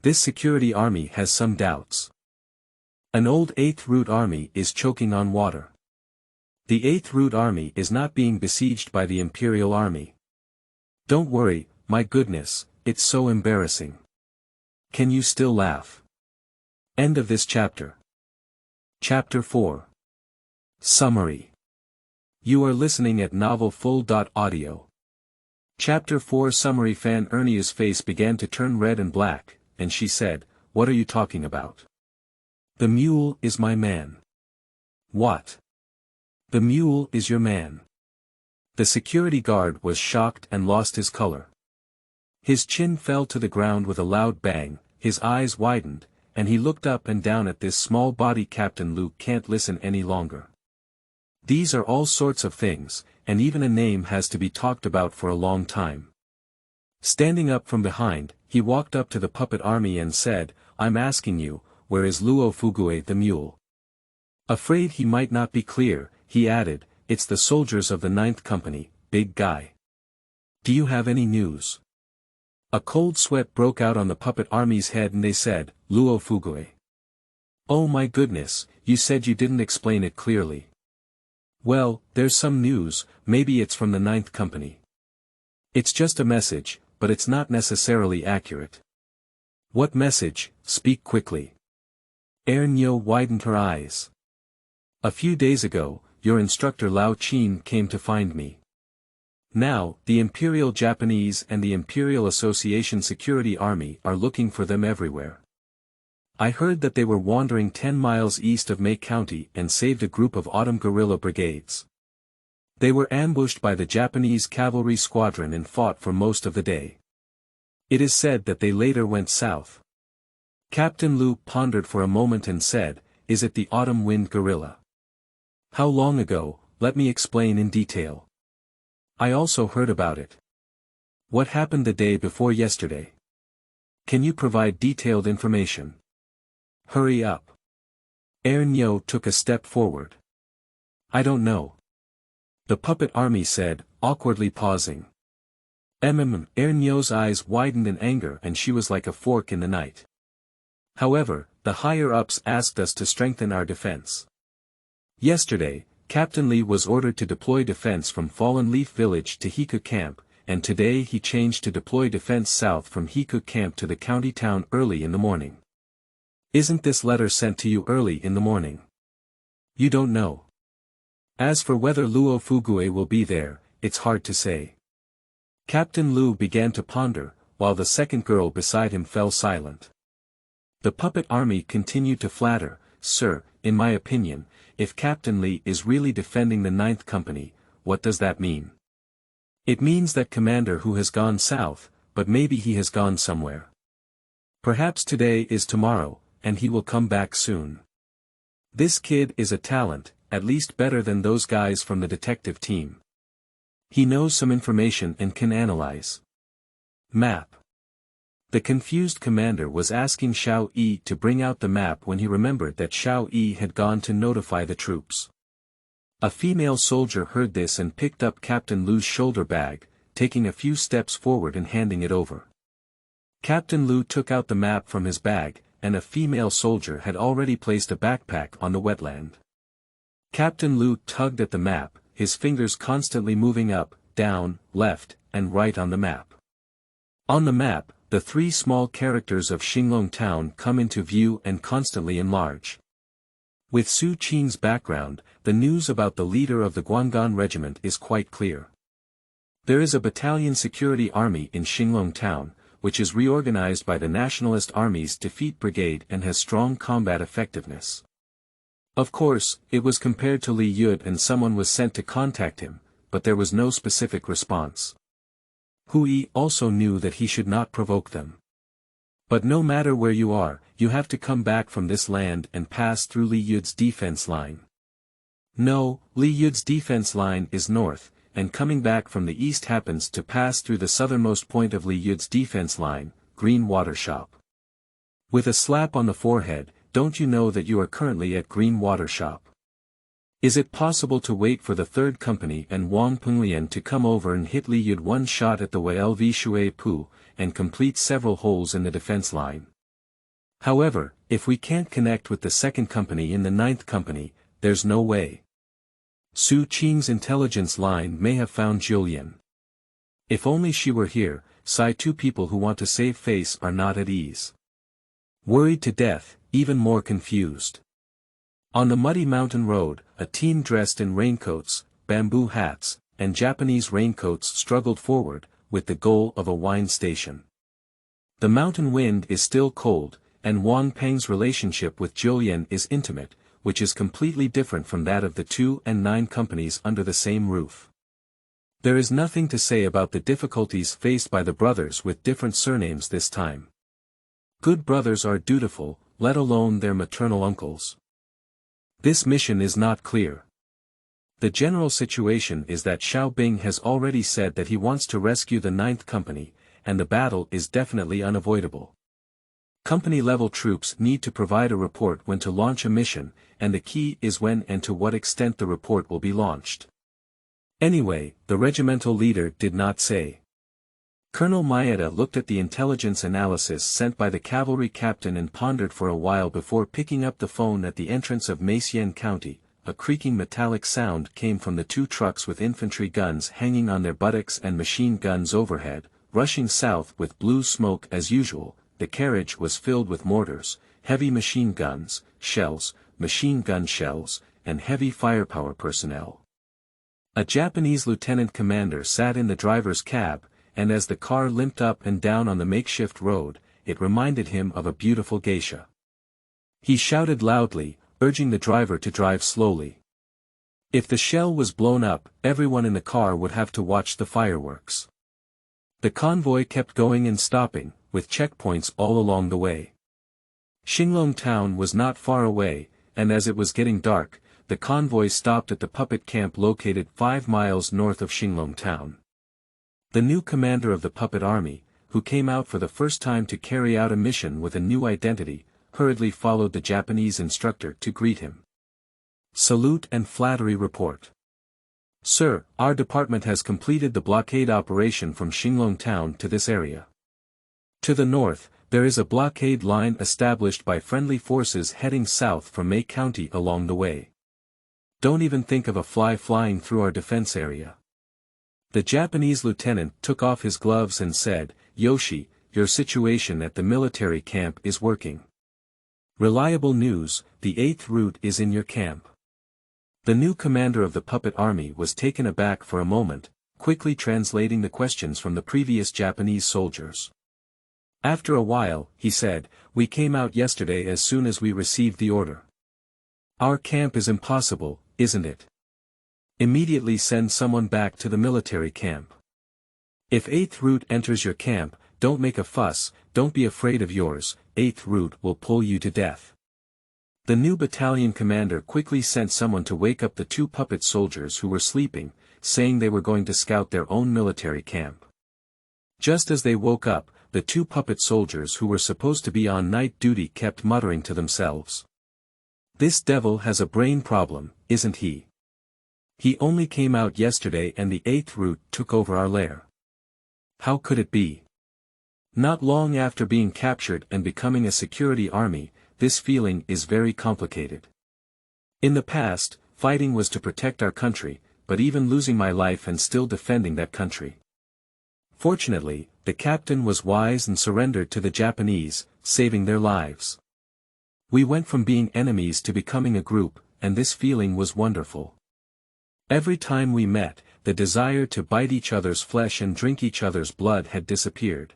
This security army has some doubts. An old 8th Route Army is choking on water. The 8th Route Army is not being besieged by the Imperial Army. Don't worry, my goodness, it's so embarrassing. Can you still laugh? End of this chapter. Chapter 4. Summary. You are listening at novelfull.audio. Chapter 4 Summary. Fan Ernia's face began to turn red and black, and she said, "What are you talking about?" "The mule is my man." "What? The mule is your man?" The security guard was shocked and lost his color. His chin fell to the ground with a loud bang, his eyes widened, and he looked up and down at this small body. Captain Luke can't listen any longer. These are all sorts of things, and even a name has to be talked about for a long time. Standing up from behind, he walked up to the puppet army and said, "I'm asking you, where is Luo Fugue the mule?" Afraid he might not be clear, he added, "It's the soldiers of the 9th Company, big guy. Do you have any news?" A cold sweat broke out on the puppet army's head and they said, "Luo Fugue. Oh my goodness, you said you didn't explain it clearly." "Well, there's some news, maybe it's from the 9th Company. It's just a message, but it's not necessarily accurate." "What message? Speak quickly." Nyo widened her eyes. "A few days ago, your instructor Lao Qin came to find me. Now, the Imperial Japanese and the Imperial Association Security Army are looking for them everywhere. I heard that they were wandering 10 miles east of Mei County and saved a group of autumn guerrilla brigades. They were ambushed by the Japanese cavalry squadron and fought for most of the day. It is said that they later went south." Captain Lu pondered for a moment and said, "Is it the autumn wind guerrilla? How long ago? Let me explain in detail. I also heard about it. What happened the day before yesterday? Can you provide detailed information? Hurry up." Nyo took a step forward. "I don't know." The puppet army said, awkwardly pausing. Nyo's eyes widened in anger and she was like a fork in the night. "However, the higher-ups asked us to strengthen our defense. Yesterday, Captain Lee was ordered to deploy defense from Fallen Leaf Village to Hiku Camp, and today he changed to deploy defense south from Hiku Camp to the county town early in the morning. Isn't this letter sent to you early in the morning? You don't know. As for whether Luo Fugue will be there, it's hard to say." Captain Lu began to ponder, while the second girl beside him fell silent. The puppet army continued to flatter, "Sir, in my opinion, if Captain Lee is really defending the 9th Company, what does that mean? It means that commander who has gone south, but maybe he has gone somewhere. Perhaps today is tomorrow, and he will come back soon. This kid is a talent, at least better than those guys from the detective team. He knows some information and can analyze. Map." The confused commander was asking Xiao Yi to bring out the map when he remembered that Xiao Yi had gone to notify the troops. A female soldier heard this and picked up Captain Lu's shoulder bag, taking a few steps forward and handing it over. Captain Lu took out the map from his bag, and a female soldier had already placed a backpack on the wetland. Captain Lu tugged at the map, his fingers constantly moving up, down, left, and right on the map. On the map, the 3 small characters of Xinglong Town come into view and constantly enlarge. With Su Qing's background, the news about the leader of the Guanggan regiment is quite clear. There is a battalion security army in Xinglong Town, which is reorganized by the Nationalist Army's Defeat Brigade and has strong combat effectiveness. Of course, it was compared to Li Yud and someone was sent to contact him, but there was no specific response. Hui also knew that he should not provoke them. But no matter where you are, you have to come back from this land and pass through Li Yud's defense line. No, Li Yud's defense line is north, and coming back from the east happens to pass through the southernmost point of Li Yud's defense line, Green Water Shop. With a slap on the forehead, don't you know that you are currently at Green Water Shop? Is it possible to wait for the 3rd Company and Wang Penglian to come over and hit Li Yud one shot at the Wlv Shui Pu, and complete several holes in the defense line? However, if we can't connect with the 2nd Company in the 9th Company, there's no way. Su Qing's intelligence line may have found Julian. If only she were here, sigh two people who want to save face are not at ease. Worried to death, even more confused. On the muddy mountain road, a team dressed in raincoats, bamboo hats, and Japanese raincoats struggled forward, with the goal of a wine station. The mountain wind is still cold, and Wang Peng's relationship with Julian is intimate, which is completely different from that of the 2 and 9 companies under the same roof. There is nothing to say about the difficulties faced by the brothers with different surnames this time. Good brothers are dutiful, let alone their maternal uncles. This mission is not clear. The general situation is that Xiaobing has already said that he wants to rescue the 9th company, and the battle is definitely unavoidable. Company-level troops need to provide a report when to launch a mission, and the key is when and to what extent the report will be launched. Anyway, the regimental leader did not say. Colonel Maeda looked at the intelligence analysis sent by the cavalry captain and pondered for a while before picking up the phone. At the entrance of Meixian County, a creaking metallic sound came from the 2 trucks with infantry guns hanging on their buttocks and machine guns overhead, rushing south with blue smoke as usual. The carriage was filled with mortars, heavy machine guns, shells, machine gun shells, and heavy firepower personnel. A Japanese lieutenant commander sat in the driver's cab, and as the car limped up and down on the makeshift road, it reminded him of a beautiful geisha. He shouted loudly, urging the driver to drive slowly. If the shell was blown up, everyone in the car would have to watch the fireworks. The convoy kept going and stopping, with checkpoints all along the way. Xinglong town was not far away, and as it was getting dark, the convoy stopped at the puppet camp located 5 miles north of Xinglong town. The new commander of the puppet army, who came out for the first time to carry out a mission with a new identity, hurriedly followed the Japanese instructor to greet him. Salute and flattery report. Sir, our department has completed the blockade operation from Xinglong town to this area. To the north, there is a blockade line established by friendly forces heading south from Mei County along the way. Don't even think of a fly flying through our defense area. The Japanese lieutenant took off his gloves and said, Yoshi, your situation at the military camp is working. Reliable news, the 8th route is in your camp. The new commander of the puppet army was taken aback for a moment, quickly translating the questions from the previous Japanese soldiers. After a while, he said, we came out yesterday as soon as we received the order. Our camp is impossible, isn't it? Immediately send someone back to the military camp. If 8th route enters your camp, don't make a fuss, don't be afraid of yours, 8th route will pull you to death. The new battalion commander quickly sent someone to wake up the 2 puppet soldiers who were sleeping, saying they were going to scout their own military camp. Just as they woke up, the 2 puppet soldiers who were supposed to be on night duty kept muttering to themselves. This devil has a brain problem, isn't he? He only came out yesterday and the 8th route took over our lair. How could it be? Not long after being captured and becoming a security army, this feeling is very complicated. In the past, fighting was to protect our country, but even losing my life and still defending that country. Fortunately, the captain was wise and surrendered to the Japanese, saving their lives. We went from being enemies to becoming a group, and this feeling was wonderful. Every time we met, the desire to bite each other's flesh and drink each other's blood had disappeared.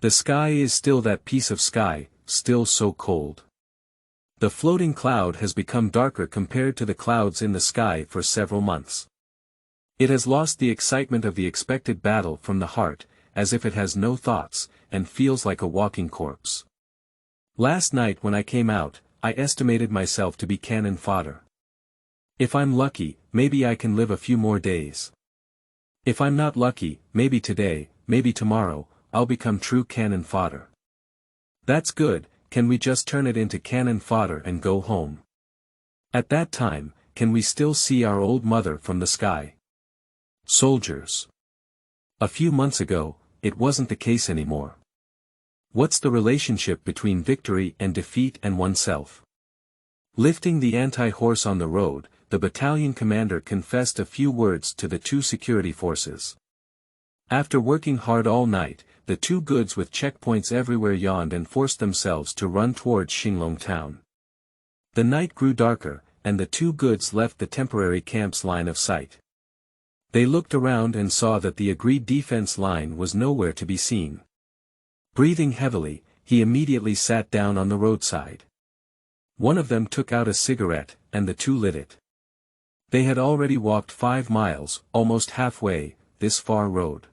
The sky is still that piece of sky, still so cold. The floating cloud has become darker compared to the clouds in the sky for several months. It has lost the excitement of the expected battle from the heart, as if it has no thoughts, and feels like a walking corpse. Last night when I came out, I estimated myself to be cannon fodder. If I'm lucky, maybe I can live a few more days. If I'm not lucky, maybe today, maybe tomorrow, I'll become true cannon fodder. That's good, can we just turn it into cannon fodder and go home? At that time, can we still see our old mother from the sky? Soldiers. A few months ago, it wasn't the case anymore. What's the relationship between victory and defeat and oneself? Lifting the anti-horse on the road, the battalion commander confessed a few words to the 2 security forces. After working hard all night, the two goods with checkpoints everywhere yawned and forced themselves to run towards Xinglong town. The night grew darker, and the two goods left the temporary camp's line of sight. They looked around and saw that the agreed defense line was nowhere to be seen. Breathing heavily, he immediately sat down on the roadside. One of them took out a cigarette, and the two lit it. They had already walked 5 miles, almost halfway, this far road.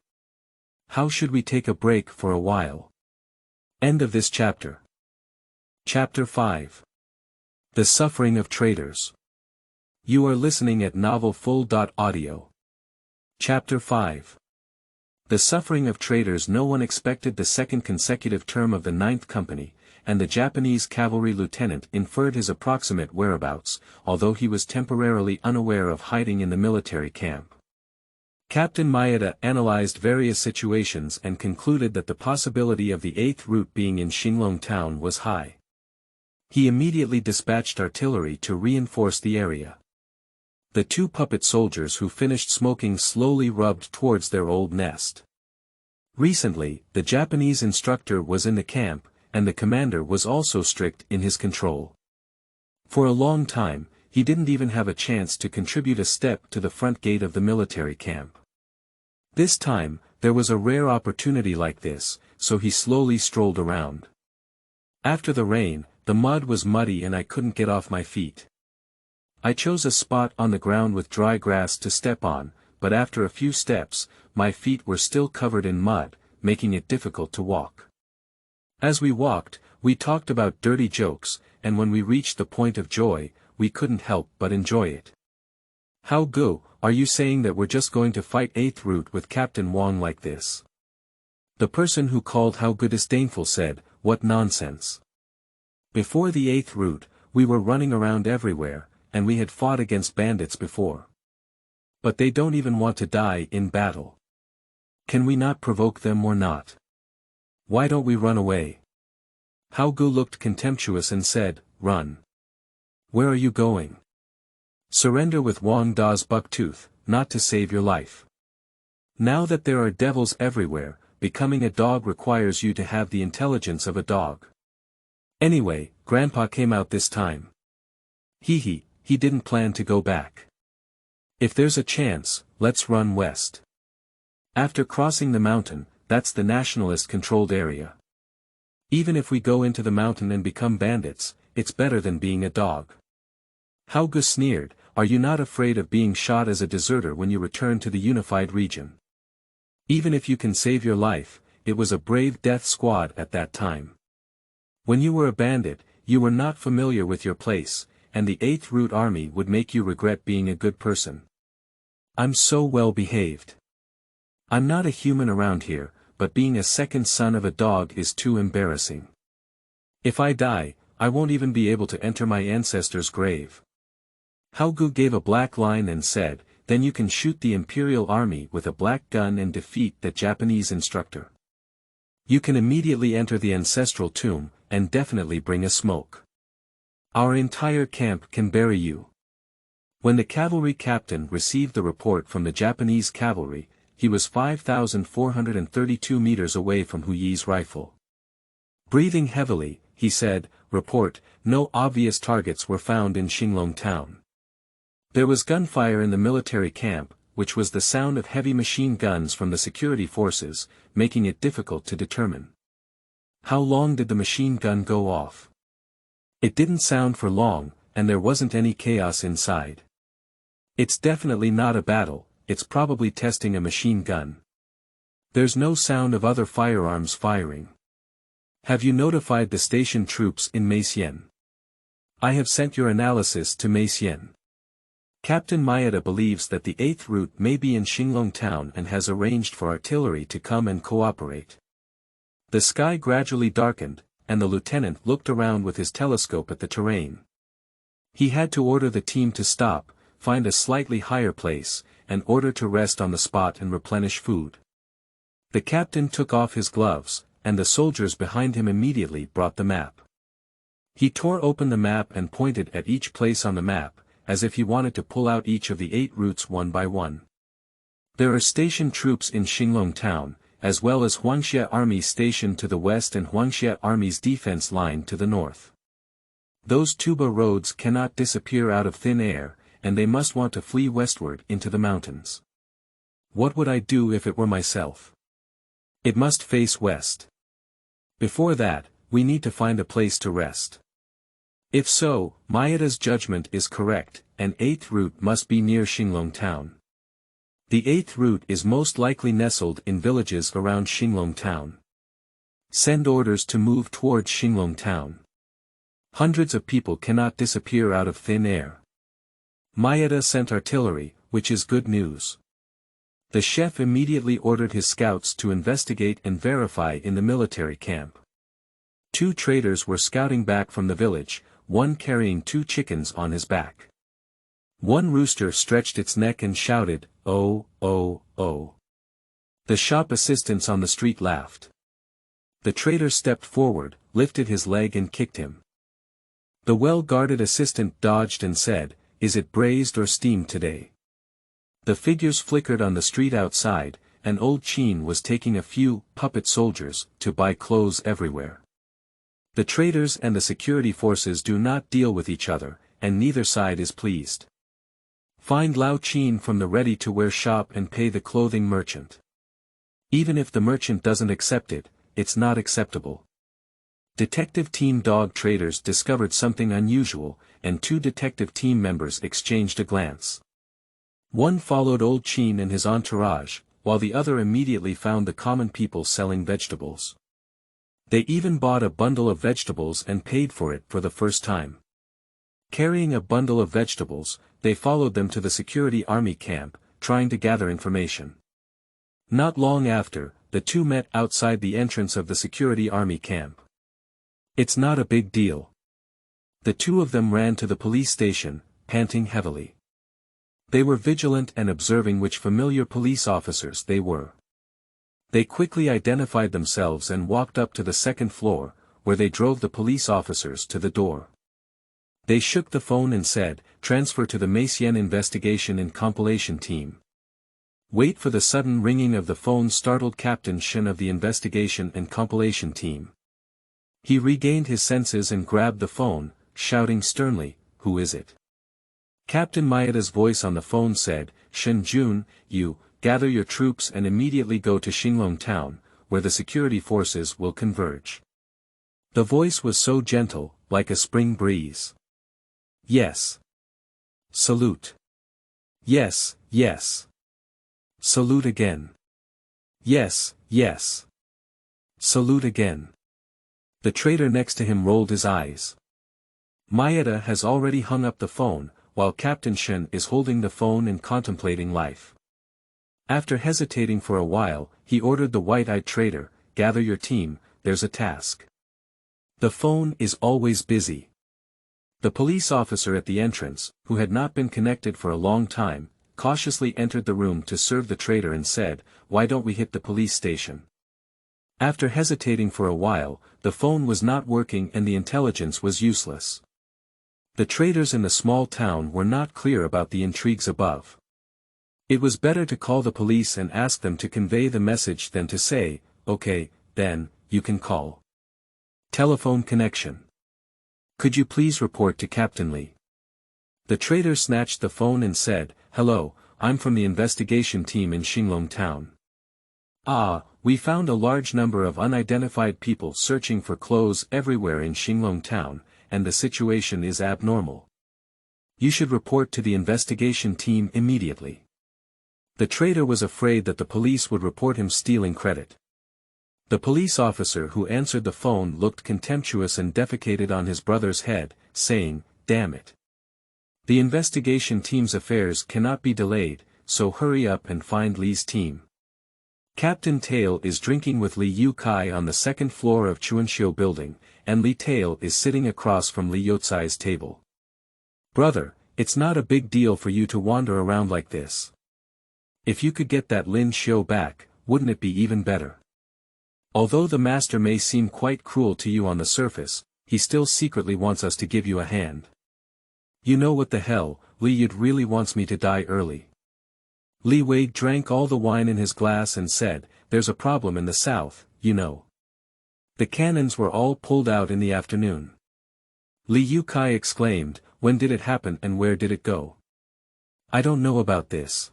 How should we take a break for a while? End of this chapter. Chapter 5. The Suffering of Traitors. You are listening at novelfull.audio. Chapter 5. The Suffering of Traitors. No one expected the second consecutive term of the 9th Company, and the Japanese cavalry lieutenant inferred his approximate whereabouts, although he was temporarily unaware of hiding in the military camp. Captain Maeda analyzed various situations and concluded that the possibility of the 8th route being in Xinglong town was high. He immediately dispatched artillery to reinforce the area. The two puppet soldiers who finished smoking slowly rubbed towards their old nest. Recently, the Japanese instructor was in the camp, and the commander was also strict in his control. For a long time, he didn't even have a chance to contribute a step to the front gate of the military camp. This time, there was a rare opportunity like this, so he slowly strolled around. After the rain, the mud was muddy and I couldn't get off my feet. I chose a spot on the ground with dry grass to step on, but after a few steps, my feet were still covered in mud, making it difficult to walk. As we walked, we talked about dirty jokes, and when we reached the point of joy, we couldn't help but enjoy it. How go, are you saying that we're just going to fight 8th route with Captain Wang like this? The person who called How Go disdainful said, what nonsense. Before the 8th route, we were running around everywhere, and we had fought against bandits before. But they don't even want to die in battle. Can we not provoke them or not? Why don't we run away? How Go looked contemptuous and said, run. Where are you going? Surrender with Wang Da's bucktooth, not to save your life. Now that there are devils everywhere, becoming a dog requires you to have the intelligence of a dog. Anyway, Grandpa came out this time. He didn't plan to go back. If there's a chance, let's run west. After crossing the mountain, that's the nationalist-controlled area. Even if we go into the mountain and become bandits, it's better than being a dog. How Go sneered, are you not afraid of being shot as a deserter when you return to the unified region? Even if you can save your life, it was a brave death squad at that time. When you were a bandit, you were not familiar with your place, and the 8th Route Army would make you regret being a good person. I'm so well behaved. I'm not a human around here, but being a second son of a dog is too embarrassing. If I die, I won't even be able to enter my ancestor's grave. How Go gave a black line and said, then you can shoot the Imperial Army with a black gun and defeat that Japanese instructor. You can immediately enter the ancestral tomb, and definitely bring a smoke. Our entire camp can bury you. When the cavalry captain received the report from the Japanese cavalry, he was 5,432 meters away from Huyi's rifle. Breathing heavily, he said, report, no obvious targets were found in Xinglong town. There was gunfire in the military camp, which was the sound of heavy machine guns from the security forces, making it difficult to determine. How long did the machine gun go off? It didn't sound for long, and there wasn't any chaos inside. It's definitely not a battle, it's probably testing a machine gun. There's no sound of other firearms firing. Have you notified the station troops in Meixian? I have sent your analysis to Meixian. Captain Maeda believes that the 8th route may be in Xinglong town and has arranged for artillery to come and cooperate. The sky gradually darkened, and the lieutenant looked around with his telescope at the terrain. He had to order the team to stop, find a slightly higher place, and order to rest on the spot and replenish food. The captain took off his gloves, and the soldiers behind him immediately brought the map. He tore open the map and pointed at each place on the map, as if he wanted to pull out each of the 8 routes one by one. There are stationed troops in Xinglong town, as well as Huangxia army stationed to the west and Huangxia army's defense line to the north. Those tuba roads cannot disappear out of thin air, and they must want to flee westward into the mountains. What would I do if it were myself? It must face west. Before that, we need to find a place to rest. If so, Maeda's judgment is correct, and 8th route must be near Xinglong town. The 8th route is most likely nestled in villages around Xinglong town. Send orders to move towards Xinglong town. Hundreds of people cannot disappear out of thin air. Maeda sent artillery, which is good news. The chef immediately ordered his scouts to investigate and verify in the military camp. 2 traders were scouting back from the village, one carrying 2 chickens on his back. One rooster stretched its neck and shouted, "Oh, oh, oh." The shop assistants on the street laughed. The trader stepped forward, lifted his leg and kicked him. The well-guarded assistant dodged and said, "Is it braised or steamed today?" The figures flickered on the street outside, and old Qin was taking a few puppet soldiers to buy clothes everywhere. The traders and the security forces do not deal with each other, and neither side is pleased. Find Lao Qin from the ready-to-wear shop and pay the clothing merchant. Even if the merchant doesn't accept it, it's not acceptable. Detective team dog traders discovered something unusual, and 2 detective team members exchanged a glance. One followed old Qin and his entourage, while the other immediately found the common people selling vegetables. They even bought a bundle of vegetables and paid for it for the first time. Carrying a bundle of vegetables, they followed them to the security army camp, trying to gather information. Not long after, the 2 met outside the entrance of the security army camp. It's not a big deal. The 2 of them ran to the police station, panting heavily. They were vigilant and observing which familiar police officers they were. They quickly identified themselves and walked up to the 2nd floor, where they drove the police officers to the door. They shook the phone and said, "Transfer to the Meixian investigation and compilation team." Wait for the sudden ringing of the phone startled Captain Shen of the investigation and compilation team. He regained his senses and grabbed the phone, shouting sternly, "Who is it?" Captain Maeda's voice on the phone said, "Shen Jun, you, gather your troops and immediately go to Xinglong town, where the security forces will converge." The voice was so gentle, like a spring breeze. "Yes. Salute. Yes, yes. Salute again. Yes, yes. Salute again." The trader next to him rolled his eyes. Maeda has already hung up the phone, while Captain Shen is holding the phone and contemplating life. After hesitating for a while, he ordered the white-eyed trader, "Gather your team, there's a task." The phone is always busy. The police officer at the entrance, who had not been connected for a long time, cautiously entered the room to serve the trader and said, "Why don't we hit the police station?" After hesitating for a while, the phone was not working and the intelligence was useless. The traders in the small town were not clear about the intrigues above. It was better to call the police and ask them to convey the message than to say, "Okay, then, you can call." Telephone connection. "Could you please report to Captain Li?" The trader snatched the phone and said, "Hello, I'm from the investigation team in Xinglong town. We found a large number of unidentified people searching for clothes everywhere in Xinglong town, and the situation is abnormal. You should report to the investigation team immediately." The trader was afraid that the police would report him stealing credit. The police officer who answered the phone looked contemptuous and defecated on his brother's head, saying, "Damn it. The investigation team's affairs cannot be delayed, so hurry up and find Li's team." Captain Tail is drinking with Li Yukai on the 2nd floor of Chuanxiu building, and Li Tail is sitting across from Li Youcai's table. "Brother, it's not a big deal for you to wander around like this. If you could get that Lin Xiu back, wouldn't it be even better? Although the master may seem quite cruel to you on the surface, he still secretly wants us to give you a hand. You know what the hell, Li Yud really wants me to die early." Li Wei drank all the wine in his glass and said, "There's a problem in the south, you know. The cannons were all pulled out in the afternoon." Li Yukai exclaimed, "When did it happen and where did it go?" "I don't know about this."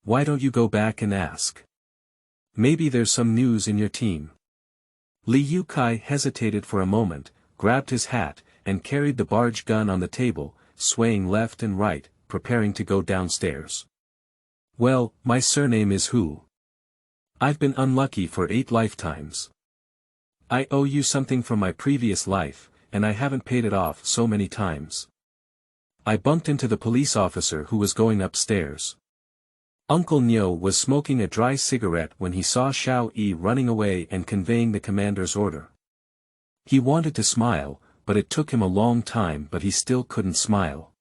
"Why don't you go back and ask? Maybe there's some news in your team." Li Yukai hesitated for a moment, grabbed his hat, and carried the barge gun on the table, swaying left and right, preparing to go downstairs. "Well, my surname is Hu. I've been unlucky for 8 lifetimes. I owe you something from my previous life, and I haven't paid it off so many times." I bumped into the police officer who was going upstairs. Uncle Nyo was smoking a dry cigarette when he saw Xiao Yi running away and conveying the commander's order. He wanted to smile, but it took him a long time, but he still couldn't smile.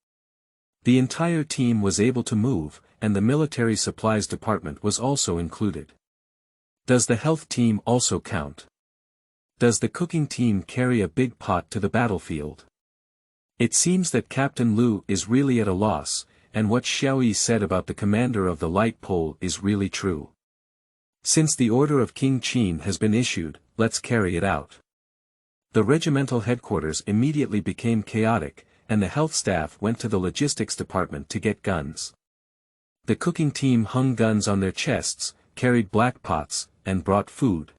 The entire team was able to move, and the military supplies department was also included. Does the health team also count? Does the cooking team carry a big pot to the battlefield? It seems that Captain Lu is really at a loss, and what Xiao Yi said about the commander of the light pole is really true. Since the order of King Qin has been issued, let's carry it out. The regimental headquarters immediately became chaotic, and the health staff went to the logistics department to get guns. The cooking team hung guns on their chests, carried black pots, and brought food.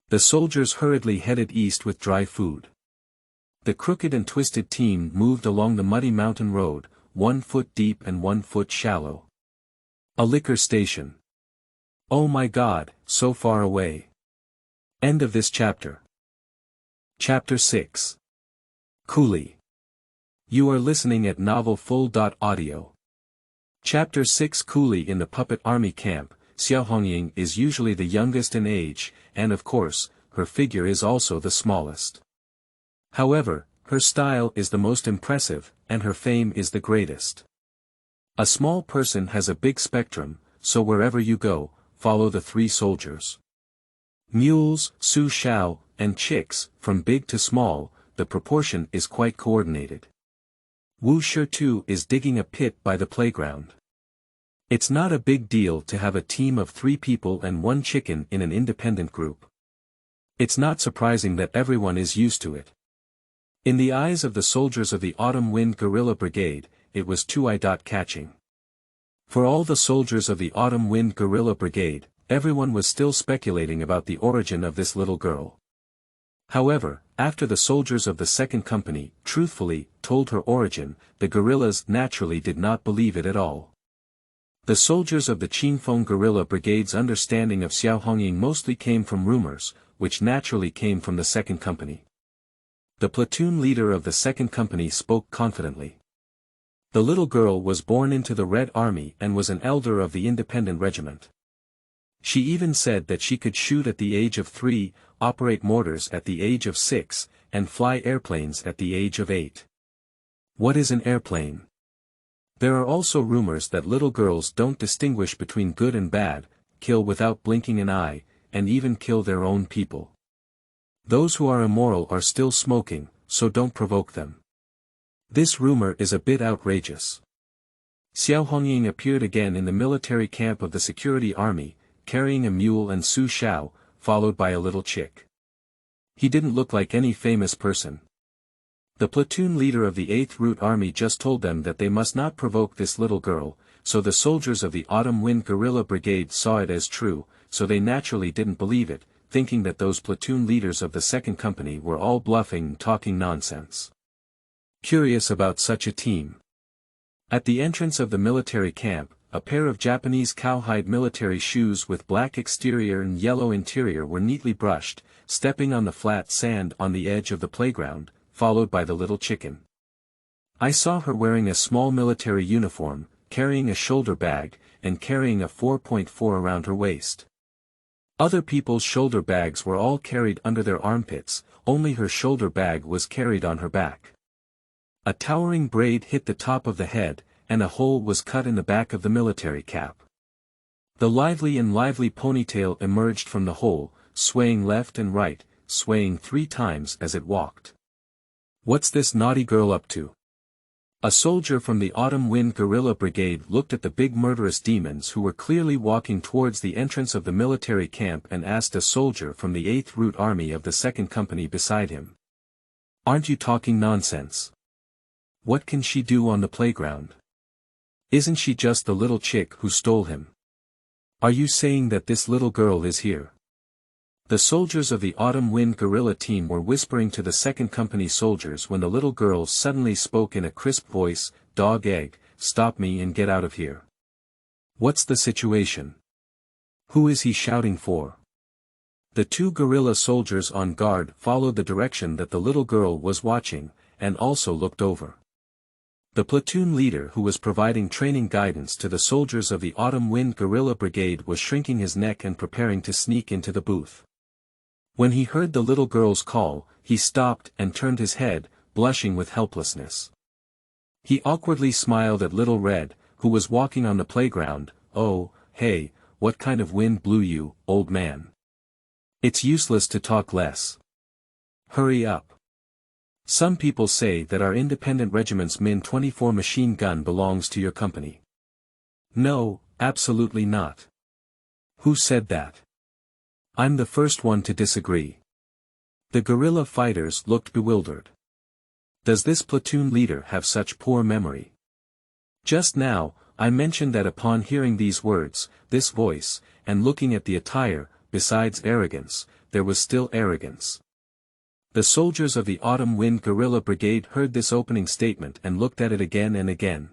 The soldiers hurriedly headed east with dry food. The crooked and twisted team moved along the muddy mountain road, 1 foot deep and 1 foot shallow. A liquor station. Oh my God, so far away. End of this chapter. Chapter 6. Coolie. You are listening at novelfull.audio. Chapter 6. Coolie. In the puppet army camp, Xiaohongying is usually the youngest in age, and of course, her figure is also the smallest. However, her style is the most impressive, and her fame is the greatest. A small person has a big spectrum, so wherever you go, follow the 3 soldiers. Mules, Su Shao, and chicks, from big to small, the proportion is quite coordinated. Wu Shitu is digging a pit by the playground. It's not a big deal to have a team of 3 people and 1 chicken in an independent group. It's not surprising that everyone is used to it. In the eyes of the soldiers of the Autumn Wind Guerrilla Brigade, it was too eye-catching. For all the soldiers of the Autumn Wind Guerrilla Brigade, everyone was still speculating about the origin of this little girl. However, after the soldiers of the second company, truthfully, told her origin, the guerrillas naturally did not believe it at all. The soldiers of the Qinfeng Guerrilla Brigade's understanding of Xiaohongying mostly came from rumors, which naturally came from the second company. The platoon leader of the second company spoke confidently. The little girl was born into the Red Army and was an elder of the independent regiment. She even said that she could shoot at the age of 3, operate mortars at the age of 6, and fly airplanes at the age of 8. What is an airplane? There are also rumors that little girls don't distinguish between good and bad, kill without blinking an eye, and even kill their own people. Those who are immoral are still smoking, so don't provoke them. This rumor is a bit outrageous. Xiaohongying appeared again in the military camp of the security army, carrying a mule and Su Shao, followed by a little chick. He didn't look like any famous person. The platoon leader of the 8th Route Army just told them that they must not provoke this little girl, so the soldiers of the Autumn Wind Guerrilla Brigade saw it as true, so they naturally didn't believe it, thinking that those platoon leaders of the second company were all bluffing and talking nonsense. Curious about such a team. At the entrance of the military camp, a pair of Japanese cowhide military shoes with black exterior and yellow interior were neatly brushed, stepping on the flat sand on the edge of the playground, followed by the little chicken. I saw her wearing a small military uniform, carrying a shoulder bag, and carrying a 4.4 around her waist. Other people's shoulder bags were all carried under their armpits, only her shoulder bag was carried on her back. A towering braid hit the top of the head, and a hole was cut in the back of the military cap. The lively ponytail emerged from the hole, swaying left and right, swaying 3 times as it walked. What's this naughty girl up to? A soldier from the Autumn Wind Guerrilla Brigade looked at the big murderous demons who were clearly walking towards the entrance of the military camp and asked a soldier from the 8th Route Army of the 2nd Company beside him. "Aren't you talking nonsense? What can she do on the playground? Isn't she just the little chick who stole him? Are you saying that this little girl is here?" The soldiers of the Autumn Wind Guerrilla team were whispering to the 2nd Company soldiers when the little girl suddenly spoke in a crisp voice, "Dog egg, stop me and get out of here. What's the situation? Who is he shouting for?" The 2 guerrilla soldiers on guard followed the direction that the little girl was watching, and also looked over. The platoon leader who was providing training guidance to the soldiers of the Autumn Wind Guerrilla Brigade was shrinking his neck and preparing to sneak into the booth. When he heard the little girl's call, he stopped and turned his head, blushing with helplessness. He awkwardly smiled at Little Red, who was walking on the playground. "Oh, hey, what kind of wind blew you, old man? It's useless to talk less. Hurry up. Some people say that our independent regiment's Min-24 machine gun belongs to your company." "No, absolutely not." "Who said that?" "I'm the first one to disagree." The guerrilla fighters looked bewildered. Does this platoon leader have such poor memory? Just now, I mentioned that upon hearing these words, this voice, and looking at the attire, besides arrogance, there was still arrogance. The soldiers of the Autumn Wind Guerrilla Brigade heard this opening statement and looked at it again and again.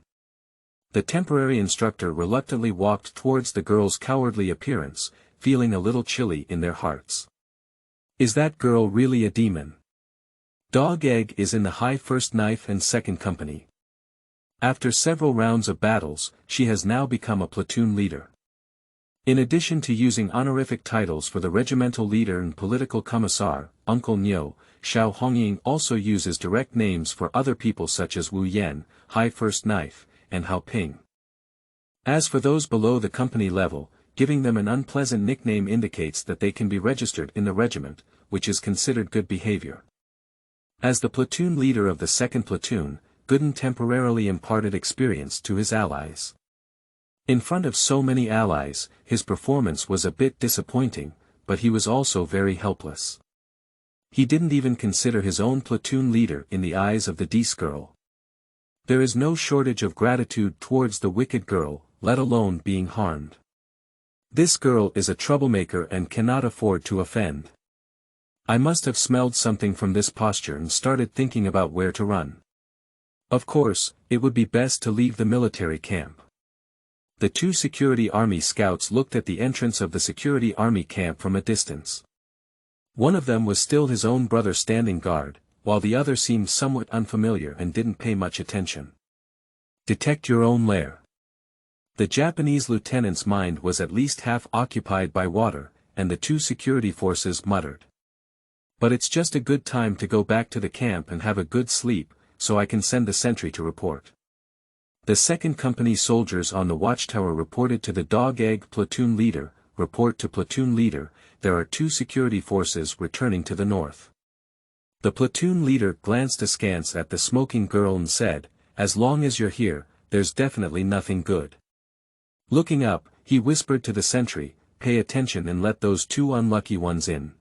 The temporary instructor reluctantly walked towards the girl's cowardly appearance, feeling a little chilly in their hearts. "Is that girl really a demon? Dog Egg is in the High 1st Knife and 2nd Company. After several rounds of battles, she has now become a platoon leader. In addition to using honorific titles for the regimental leader and political commissar, Uncle Nyo, Xiao Hongying also uses direct names for other people such as Wu Yan, High 1st Knife, and Hao Ping. As for those below the company level, giving them an unpleasant nickname indicates that they can be registered in the regiment, which is considered good behavior. As the platoon leader of the 2nd Platoon, Gooden temporarily imparted experience to his allies. In front of so many allies, his performance was a bit disappointing, but he was also very helpless. He didn't even consider his own platoon leader in the eyes of the Dees girl. There is no shortage of gratitude towards the wicked girl, let alone being harmed. This girl is a troublemaker and cannot afford to offend. I must have smelled something from this posture and started thinking about where to run. Of course, it would be best to leave the military camp. The 2 security army scouts looked at the entrance of the security army camp from a distance. One of them was still his own brother standing guard, while the other seemed somewhat unfamiliar and didn't pay much attention. "Detect your own lair." The Japanese lieutenant's mind was at least half occupied by water, and the 2 security forces muttered. "But it's just a good time to go back to the camp and have a good sleep, so I can send the sentry to report." The 2nd Company soldiers on the watchtower reported to the Dog Egg platoon leader, "Report to platoon leader, there are 2 security forces returning to the north." The platoon leader glanced askance at the smoking girl and said, "As long as you're here, there's definitely nothing good." Looking up, he whispered to the sentry, "Pay attention and let those 2 unlucky ones in."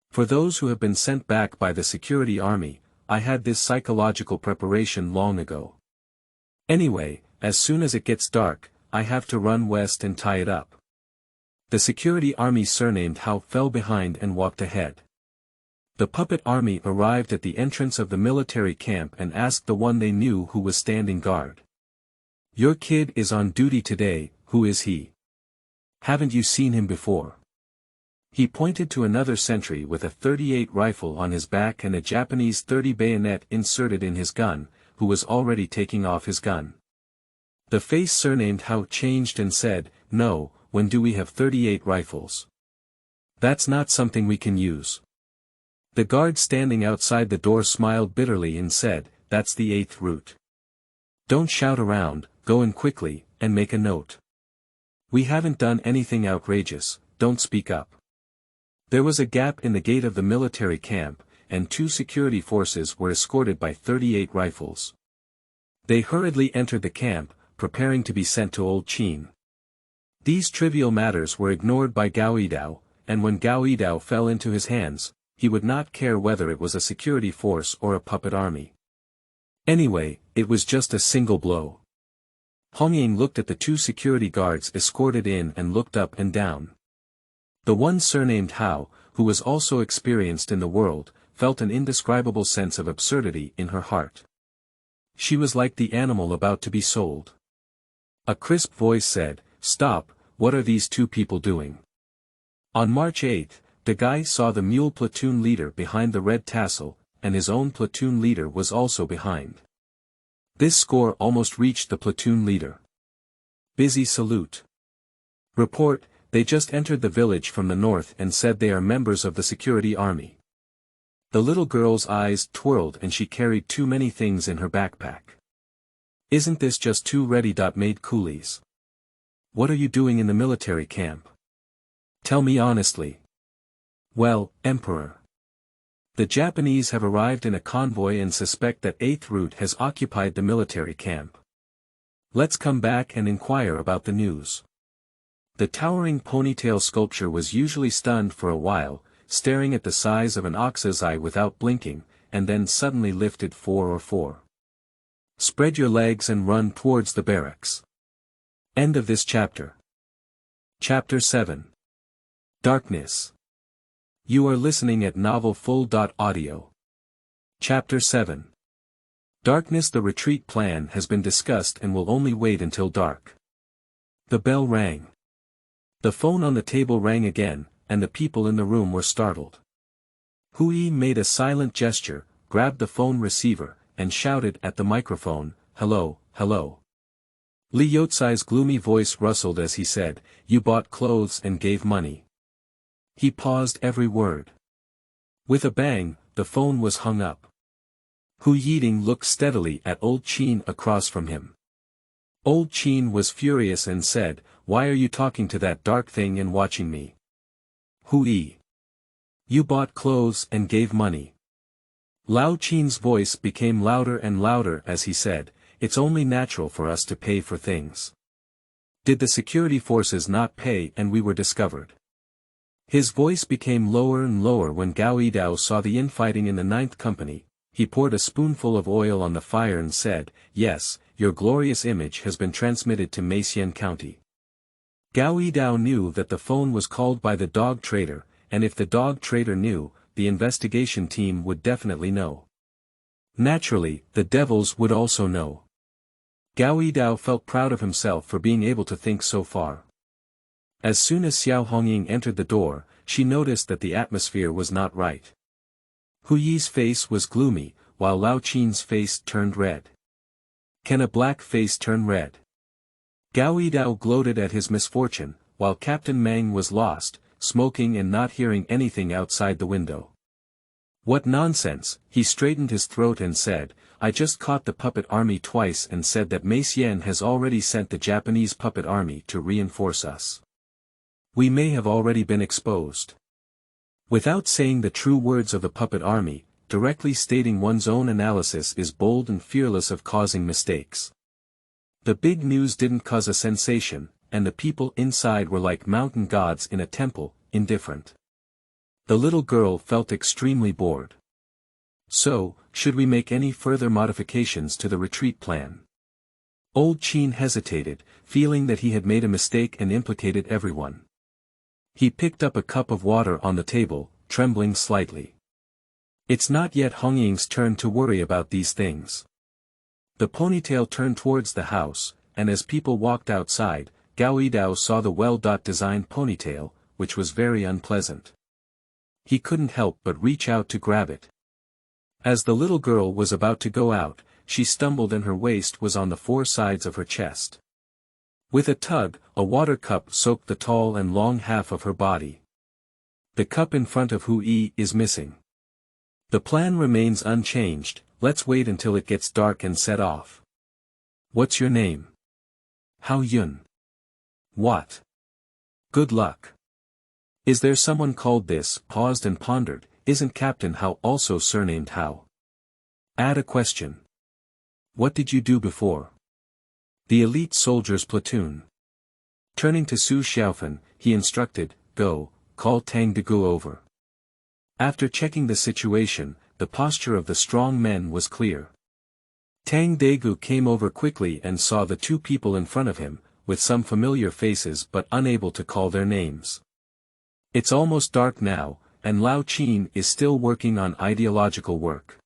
For those who have been sent back by the security army, I had this psychological preparation long ago. Anyway, as soon as it gets dark, I have to run west and tie it up. The security army surnamed Hao fell behind and walked ahead. The puppet army arrived at the entrance of the military camp and asked the one they knew who was standing guard. "Your kid is on duty today, who is he? Haven't you seen him before?" He pointed to another sentry with a .38 rifle on his back and a Japanese .30 bayonet inserted in his gun, who was already taking off his gun. The face surnamed Hao changed and said, "No, when do we have .38 rifles? That's not something we can use." The guard standing outside the door smiled bitterly and said, "That's the 8th route. Don't shout around, go in quickly, and make a note. We haven't done anything outrageous, don't speak up." There was a gap in the gate of the military camp, and 2 security forces were escorted by .38 rifles. They hurriedly entered the camp, preparing to be sent to Old Qin. These trivial matters were ignored by Gao Yidao, and when Gao Yidao fell into his hands, he would not care whether it was a security force or a puppet army. Anyway, it was just a single blow. Hong Ying looked at the two security guards escorted in and looked up and down. The one surnamed Hao, who was also experienced in the world, felt an indescribable sense of absurdity in her heart. She was like the animal about to be sold. A crisp voice said, "Stop, what are these two people doing?" On March 8, the guy saw the mule platoon leader behind the red tassel, and his own platoon leader was also behind. This score almost reached the platoon leader. Busy salute. Report, they just entered the village from the north and said they are members of the security army. The little girl's eyes twirled and she carried too many things in her backpack. Isn't this just two ready-made coolies? What are you doing in the military camp? Tell me honestly. Well, Emperor. The Japanese have arrived in a convoy and suspect that 8th Route has occupied the military camp. Let's come back and inquire about the news. The towering ponytail sculpture was usually stunned for a while, staring at the size of an ox's eye without blinking, and then suddenly lifted 4. Spread your legs and run towards the barracks. End of this chapter. Chapter 7. Darkness. You are listening at novelfull.audio. Chapter 7. Darkness. The retreat plan has been discussed and will only wait until dark. The bell rang. The phone on the table rang again, and the people in the room were startled. Hui made a silent gesture, grabbed the phone receiver, and shouted at the microphone, "Hello, hello." Li Yotsai's gloomy voice rustled as he said, "You bought clothes and gave money." He paused every word. With a bang, the phone was hung up. Hu Yiding looked steadily at Old Qin across from him. Old Qin was furious and said, "Why are you talking to that dark thing and watching me?" Hui. You bought clothes and gave money. Lao Qin's voice became louder and louder as he said, "It's only natural for us to pay for things. Did the security forces not pay and we were discovered?" His voice became lower and lower when Gao Yidao saw the infighting in the 9th Company. He poured a spoonful of oil on the fire and said, "Yes, your glorious image has been transmitted to Meixian County." Gao Yidao knew that the phone was called by the dog trader, and if the dog trader knew, the investigation team would definitely know. Naturally, the devils would also know. Gao Yidao felt proud of himself for being able to think so far. As soon as Xiao Hongying entered the door, she noticed that the atmosphere was not right. Hu Yi's face was gloomy, while Lao Qin's face turned red. Can a black face turn red? Gao Yidao gloated at his misfortune, while Captain Meng was lost, smoking and not hearing anything outside the window. What nonsense, he straightened his throat and said, "I just caught the puppet army twice and said that Meixian has already sent the Japanese puppet army to reinforce us. We may have already been exposed." Without saying the true words of the puppet army, directly stating one's own analysis is bold and fearless of causing mistakes. The big news didn't cause a sensation, and the people inside were like mountain gods in a temple, indifferent. The little girl felt extremely bored. So, should we make any further modifications to the retreat plan? Old Qin hesitated, feeling that he had made a mistake and implicated everyone. He picked up a cup of water on the table, trembling slightly. It's not yet Hongying's turn to worry about these things. The ponytail turned towards the house, and as people walked outside, Gao Yidao saw the well-designed ponytail, which was very unpleasant. He couldn't help but reach out to grab it. As the little girl was about to go out, she stumbled and her waist was on the 4 sides of her chest. With a tug, a water cup soaked the tall and long half of her body. The cup in front of Hu Yi is missing. The plan remains unchanged, let's wait until it gets dark and set off. What's your name? Hao Yun. What? Good luck. Is there someone called this? Paused and pondered, isn't Captain Hao also surnamed Hao? Add a question. What did you do before? The elite soldiers platoon. Turning to Su Xiaofan, he instructed, go, call Tang Degu over. After checking the situation, the posture of the strong men was clear. Tang Degu came over quickly and saw the two people in front of him, with some familiar faces but unable to call their names. It's almost dark now, and Lao Qin is still working on ideological work.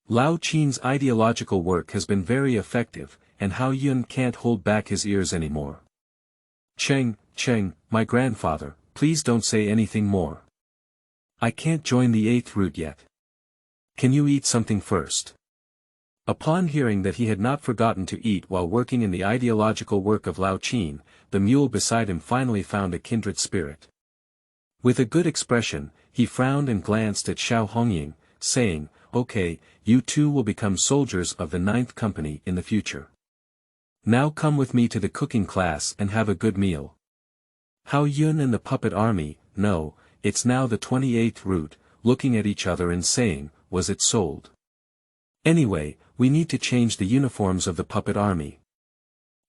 Lao Qin's ideological work has been very effective, and Hao Yun can't hold back his ears anymore. Cheng, my grandfather, please don't say anything more. I can't join the 8th route yet. Can you eat something first? Upon hearing that he had not forgotten to eat while working in the ideological work of Lao Qin, the mule beside him finally found a kindred spirit. With a good expression, he frowned and glanced at Xiao Hongying, saying, okay, you two will become soldiers of the 9th Company in the future. Now come with me to the cooking class and have a good meal. Hao Yun and the puppet army, no, it's now the 28th route, looking at each other and saying, was it sold? Anyway, we need to change the uniforms of the puppet army.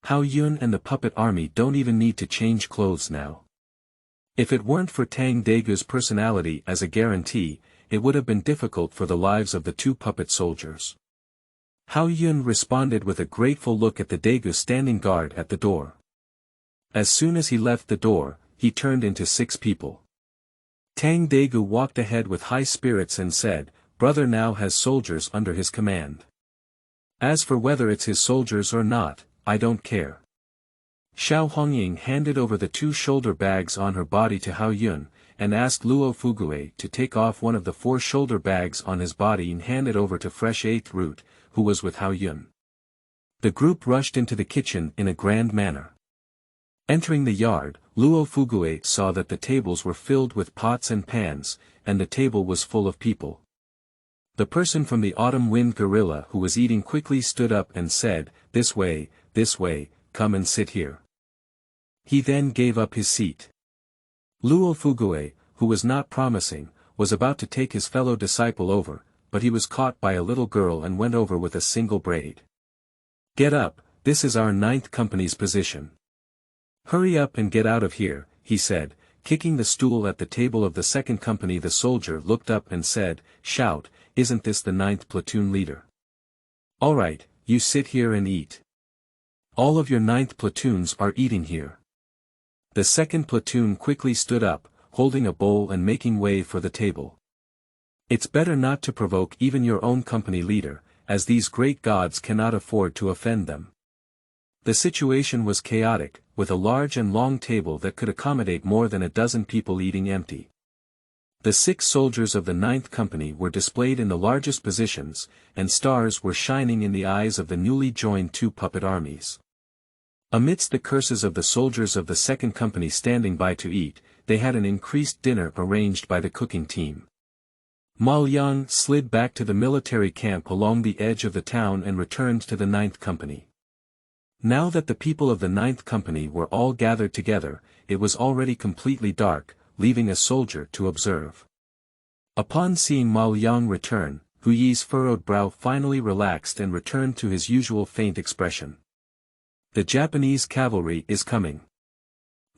Hao Yun and the puppet army don't even need to change clothes now. If it weren't for Tang Degu's personality as a guarantee, it would have been difficult for the lives of the two puppet soldiers. Hao Yun responded with a grateful look at the Degu standing guard at the door. As soon as he left the door, he turned into 6 people. Tang Degu walked ahead with high spirits and said, brother now has soldiers under his command. As for whether it's his soldiers or not, I don't care. Xiao Hongying handed over the 2 shoulder bags on her body to Hao Yun, and asked Luo Fugue to take off one of the 4 shoulder bags on his body and hand it over to Fresh 8th Route, who was with Hao Yun. The group rushed into the kitchen in a grand manner. Entering the yard, Luo Fugue saw that the tables were filled with pots and pans, and the table was full of people. The person from the autumn wind gorilla who was eating quickly stood up and said, this way, come and sit here. He then gave up his seat. Luo Fugue, who was not promising, was about to take his fellow disciple over, but he was caught by a little girl and went over with a single braid. Get up, this is our 9th Company's position. Hurry up and get out of here, he said, kicking the stool at the table of the 2nd Company. The soldier looked up and said, shout, isn't this the 9th platoon leader? All right, you sit here and eat. All of your 9th platoons are eating here. The 2nd platoon quickly stood up, holding a bowl and making way for the table. It's better not to provoke even your own company leader, as these great gods cannot afford to offend them. The situation was chaotic, with a large and long table that could accommodate more than a dozen people eating empty. The 6 soldiers of the 9th Company were displayed in the largest positions, and stars were shining in the eyes of the newly joined 2 puppet armies. Amidst the curses of the soldiers of the 2nd Company standing by to eat, they had an increased dinner arranged by the cooking team. Ma Liang slid back to the military camp along the edge of the town and returned to the 9th Company. Now that the people of the 9th Company were all gathered together, it was already completely dark, leaving a soldier to observe. Upon seeing Ma Liang return, Hu Yi's furrowed brow finally relaxed and returned to his usual faint expression. The Japanese cavalry is coming.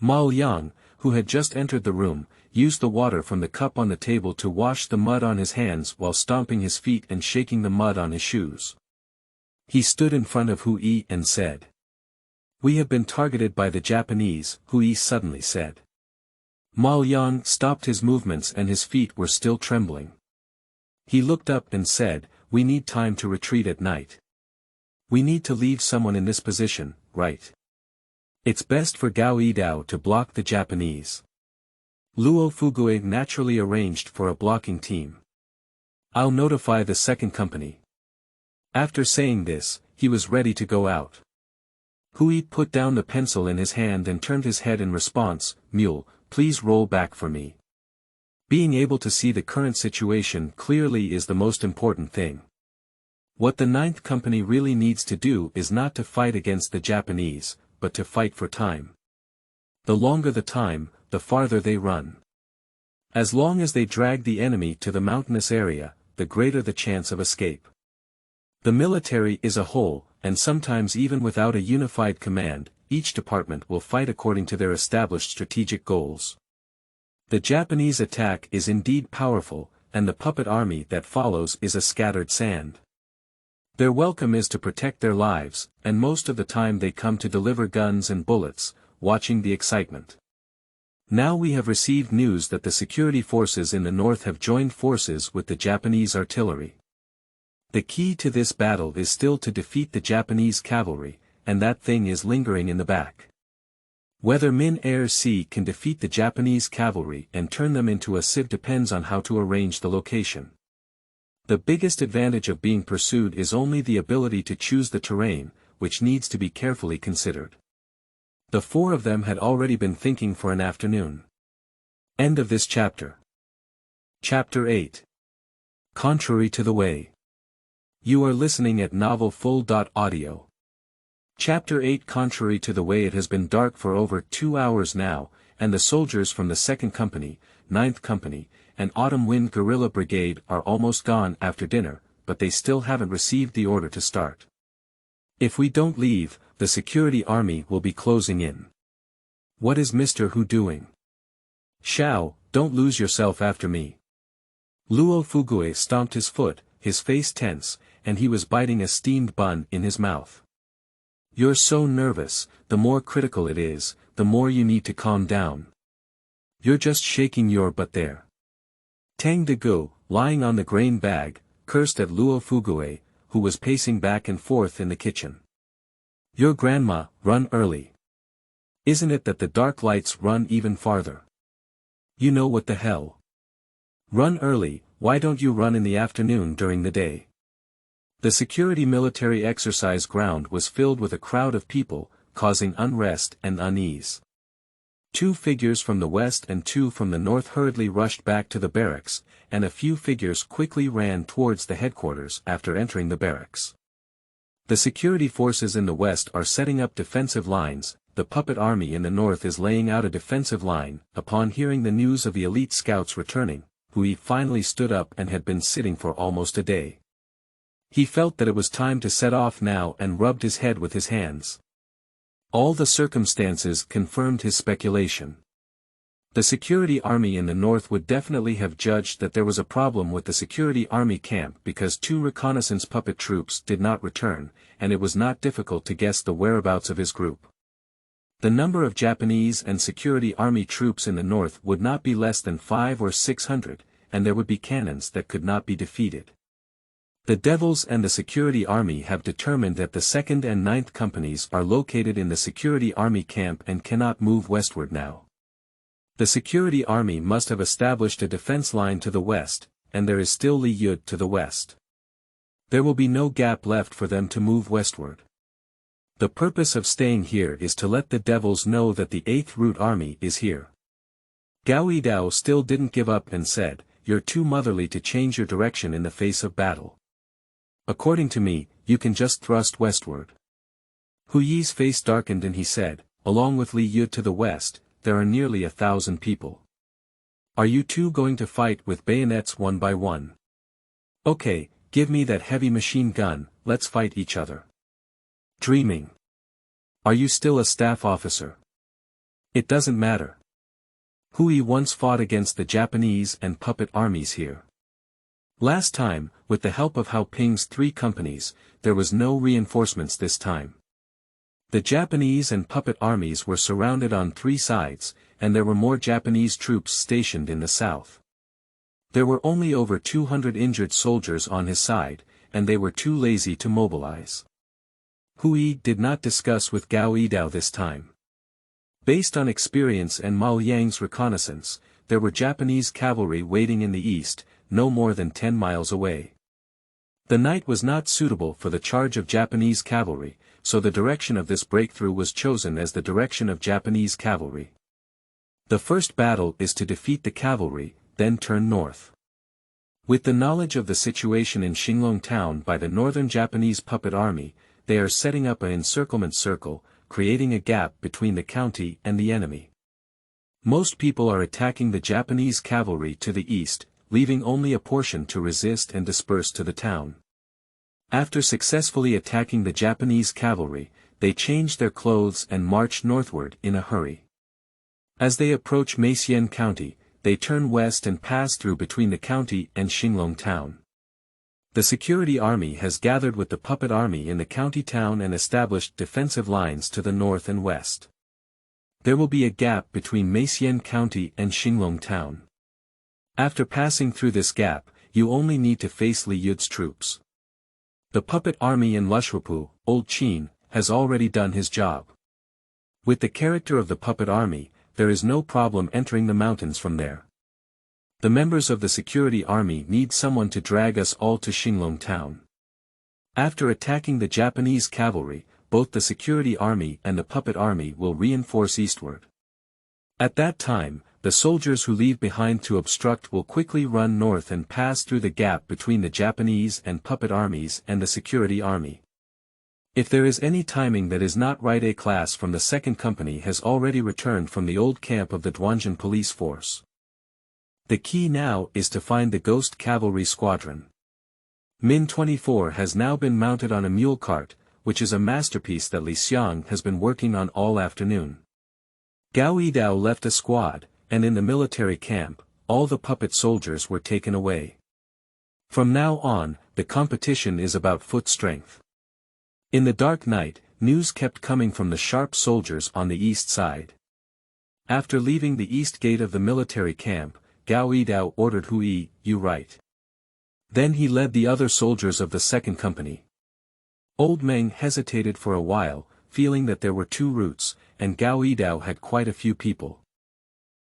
Ma Liang, who had just entered the room, used the water from the cup on the table to wash the mud on his hands while stomping his feet and shaking the mud on his shoes. He stood in front of Hu Yi and said, we have been targeted by the Japanese, Hu Yi suddenly said. Ma Liang stopped his movements and his feet were still trembling. He looked up and said, we need time to retreat at night. We need to leave someone in this position, right? It's best for Gao Yidao to block the Japanese. Luo Fugue naturally arranged for a blocking team. I'll notify the 2nd Company. After saying this, he was ready to go out. Hui put down the pencil in his hand and turned his head in response, mule, please roll back for me. Being able to see the current situation clearly is the most important thing. What the 9th Company really needs to do is not to fight against the Japanese, but to fight for time. The longer the time, the farther they run. As long as they drag the enemy to the mountainous area, the greater the chance of escape. The military is a whole, and sometimes even without a unified command, each department will fight according to their established strategic goals. The Japanese attack is indeed powerful, and the puppet army that follows is a scattered sand. Their welcome is to protect their lives, and most of the time they come to deliver guns and bullets, watching the excitement. Now we have received news that the security forces in the north have joined forces with the Japanese artillery. The key to this battle is still to defeat the Japanese cavalry, and that thing is lingering in the back. Whether Min Air Sea can defeat the Japanese cavalry and turn them into a sieve depends on how to arrange the location. The biggest advantage of being pursued is only the ability to choose the terrain, which needs to be carefully considered. The four of them had already been thinking for an afternoon. End of this chapter. Chapter 8. Contrary to the Way. You are listening at novelfull.audio. Chapter 8. Contrary to the way. It has been dark for over 2 hours now, and the soldiers from the 2nd Company, 9th Company, and Autumn Wind Guerrilla Brigade are almost gone after dinner, but they still haven't received the order to start. If we don't leave, the security army will be closing in. What is Mr. Hu doing? Xiao, don't lose yourself after me. Luo Fugue stomped his foot, his face tense, and he was biting a steamed bun in his mouth. You're so nervous, the more critical it is, the more you need to calm down. You're just shaking your butt there. Tang Degu, lying on the grain bag, cursed at Luo Fugue, who was pacing back and forth in the kitchen. Your grandma, run early. Isn't it that the dark lights run even farther? You know what the hell? Run early, why don't you run in the afternoon during the day? The security military exercise ground was filled with a crowd of people, causing unrest and unease. 2 figures from the west and 2 from the north hurriedly rushed back to the barracks, and a few figures quickly ran towards the headquarters after entering the barracks. The security forces in the west are setting up defensive lines, the puppet army in the north is laying out a defensive line. Upon hearing the news of the elite scouts returning, Hui finally stood up and had been sitting for almost a day. He felt that it was time to set off now and rubbed his head with his hands. All the circumstances confirmed his speculation. The security army in the north would definitely have judged that there was a problem with the security army camp because 2 reconnaissance puppet troops did not return, and it was not difficult to guess the whereabouts of his group. The number of Japanese and security army troops in the north would not be less than 500 or 600, and there would be cannons that could not be defeated. The Devils and the security army have determined that the 2nd and 9th companies are located in the security army camp and cannot move westward now. The security army must have established a defense line to the west, and there is still Li Yud to the west. There will be no gap left for them to move westward. The purpose of staying here is to let the Devils know that the 8th Route Army is here. Gao Yidao still didn't give up and said, "You're too motherly to change your direction in the face of battle. According to me, you can just thrust westward." Hu Yi's face darkened and he said, "Along with Li Yud to the west, there are nearly 1,000 people. Are you two going to fight with bayonets one by one? Okay, give me that heavy machine gun, let's fight each other." Dreaming. Are you still a staff officer? It doesn't matter. Hui once fought against the Japanese and puppet armies here. Last time, with the help of Hao Ping's 3 companies, there was no reinforcements this time. The Japanese and puppet armies were surrounded on 3 sides, and there were more Japanese troops stationed in the south. There were only over 200 injured soldiers on his side, and they were too lazy to mobilize. Hui did not discuss with Gao Yidao this time. Based on experience and Mao Yang's reconnaissance, there were Japanese cavalry waiting in the east, no more than 10 miles away. The night was not suitable for the charge of Japanese cavalry, so the direction of this breakthrough was chosen as the direction of Japanese cavalry. The first battle is to defeat the cavalry, then turn north. With the knowledge of the situation in Xinglong town by the northern Japanese puppet army, they are setting up an encirclement circle, creating a gap between the county and the enemy. Most people are attacking the Japanese cavalry to the east, leaving only a portion to resist and disperse to the town. After successfully attacking the Japanese cavalry, they changed their clothes and marched northward in a hurry. As they approach Meixian County, they turn west and pass through between the county and Xinglong town. The security army has gathered with the puppet army in the county town and established defensive lines to the north and west. There will be a gap between Meixian County and Xinglong town. After passing through this gap, you only need to face Li Yud's troops. The puppet army in Lushupu, Old Qin, has already done his job. With the character of the puppet army, there is no problem entering the mountains from there. The members of the security army need someone to drag us all to Xinglong town. After attacking the Japanese cavalry, both the security army and the puppet army will reinforce eastward. At that time, the soldiers who leave behind to obstruct will quickly run north and pass through the gap between the Japanese and puppet armies and the security army. If there is any timing that is not right, a class from the second company has already returned from the old camp of the Duanjin police force. The key now is to find the Ghost Cavalry Squadron. Min 24 has now been mounted on a mule cart, which is a masterpiece that Li Xiang has been working on all afternoon. Gao Yidao left a squad, and in the military camp, all the puppet soldiers were taken away. From now on, the competition is about foot strength. In the dark night, news kept coming from the sharp soldiers on the east side. After leaving the east gate of the military camp, Gao Yidao ordered Hui, "You right." Then he led the other soldiers of the second company. Old Meng hesitated for a while, feeling that there were two routes, and Gao Yidao had quite a few people.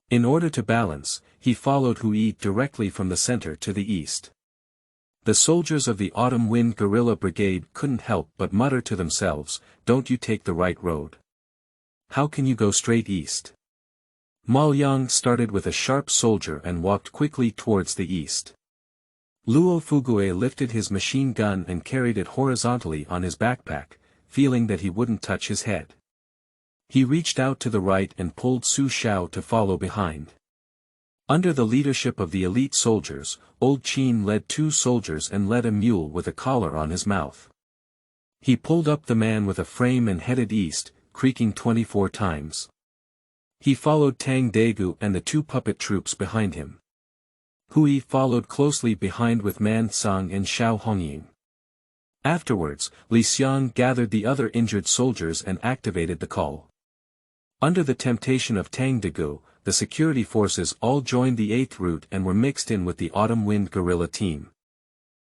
In order to balance, he followed Hui directly from the center to the east. The soldiers of the Autumn Wind Guerrilla Brigade couldn't help but mutter to themselves, "Don't you take the right road? How can you go straight east?" Mao Yang started with a sharp soldier and walked quickly towards the east. Luo Fugue lifted his machine gun and carried it horizontally on his backpack, feeling that he wouldn't touch his head. He reached out to the right and pulled Su Xiao to follow behind. Under the leadership of the elite soldiers, Old Qin led two soldiers and led a mule with a collar on his mouth. He pulled up the man with a frame and headed east, creaking 24 times. He followed Tang Daegu and the two puppet troops behind him. Hui followed closely behind with Man Tsang and Xiao Hongying. Afterwards, Li Xiang gathered the other injured soldiers and activated the call. Under the temptation of Tang Daegu, the security forces all joined the 8th route and were mixed in with the Autumn Wind guerrilla team.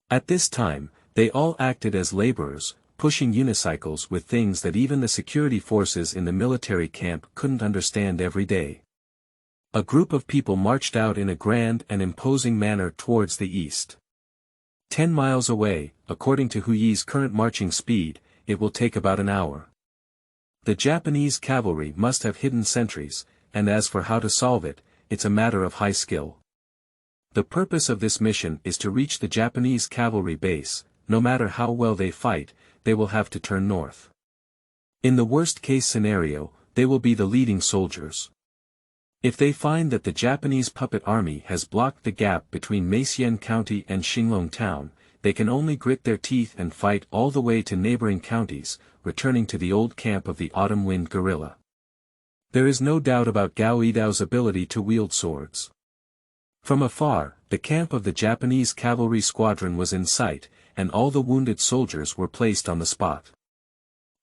At this time, they all acted as laborers, pushing unicycles with things that even the security forces in the military camp couldn't understand every day. A group of people marched out in a grand and imposing manner towards the east. 10 miles away, according to Hui's current marching speed, it will take about an hour. The Japanese cavalry must have hidden sentries, and as for how to solve it, it's a matter of high skill. The purpose of this mission is to reach the Japanese cavalry base. No matter how well they fight, they will have to turn north. In the worst-case scenario, they will be the leading soldiers. If they find that the Japanese puppet army has blocked the gap between Meixian County and Xinglong town, they can only grit their teeth and fight all the way to neighboring counties, returning to the old camp of the Autumn Wind guerrilla. There is no doubt about Gao Yidao's ability to wield swords. From afar, the camp of the Japanese cavalry squadron was in sight, and all the wounded soldiers were placed on the spot.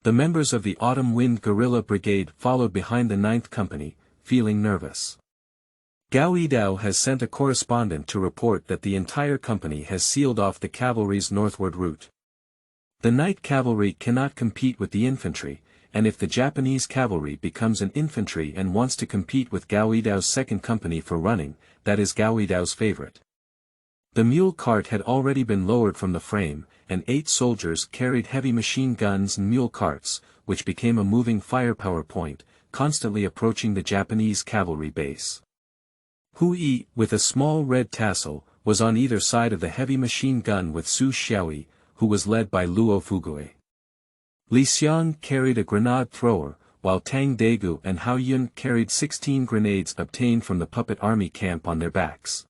The members of the Autumn Wind Guerrilla Brigade followed behind the 9th Company, feeling nervous. Gao Yidao has sent a correspondent to report that the entire company has sealed off the cavalry's northward route. The night cavalry cannot compete with the infantry, and if the Japanese cavalry becomes an infantry and wants to compete with Gao Yidao's 2nd Company for running, that is Gao Yidao's favorite. The mule cart had already been lowered from the frame, and 8 soldiers carried heavy machine guns and mule carts, which became a moving firepower point, constantly approaching the Japanese cavalry base. Hui, with a small red tassel, was on either side of the heavy machine gun with Su Xiaoyi, who was led by Luo Fugue. Li Xiang carried a grenade thrower, while Tang Daegu and Hao Yun carried 16 grenades obtained from the puppet army camp on their backs.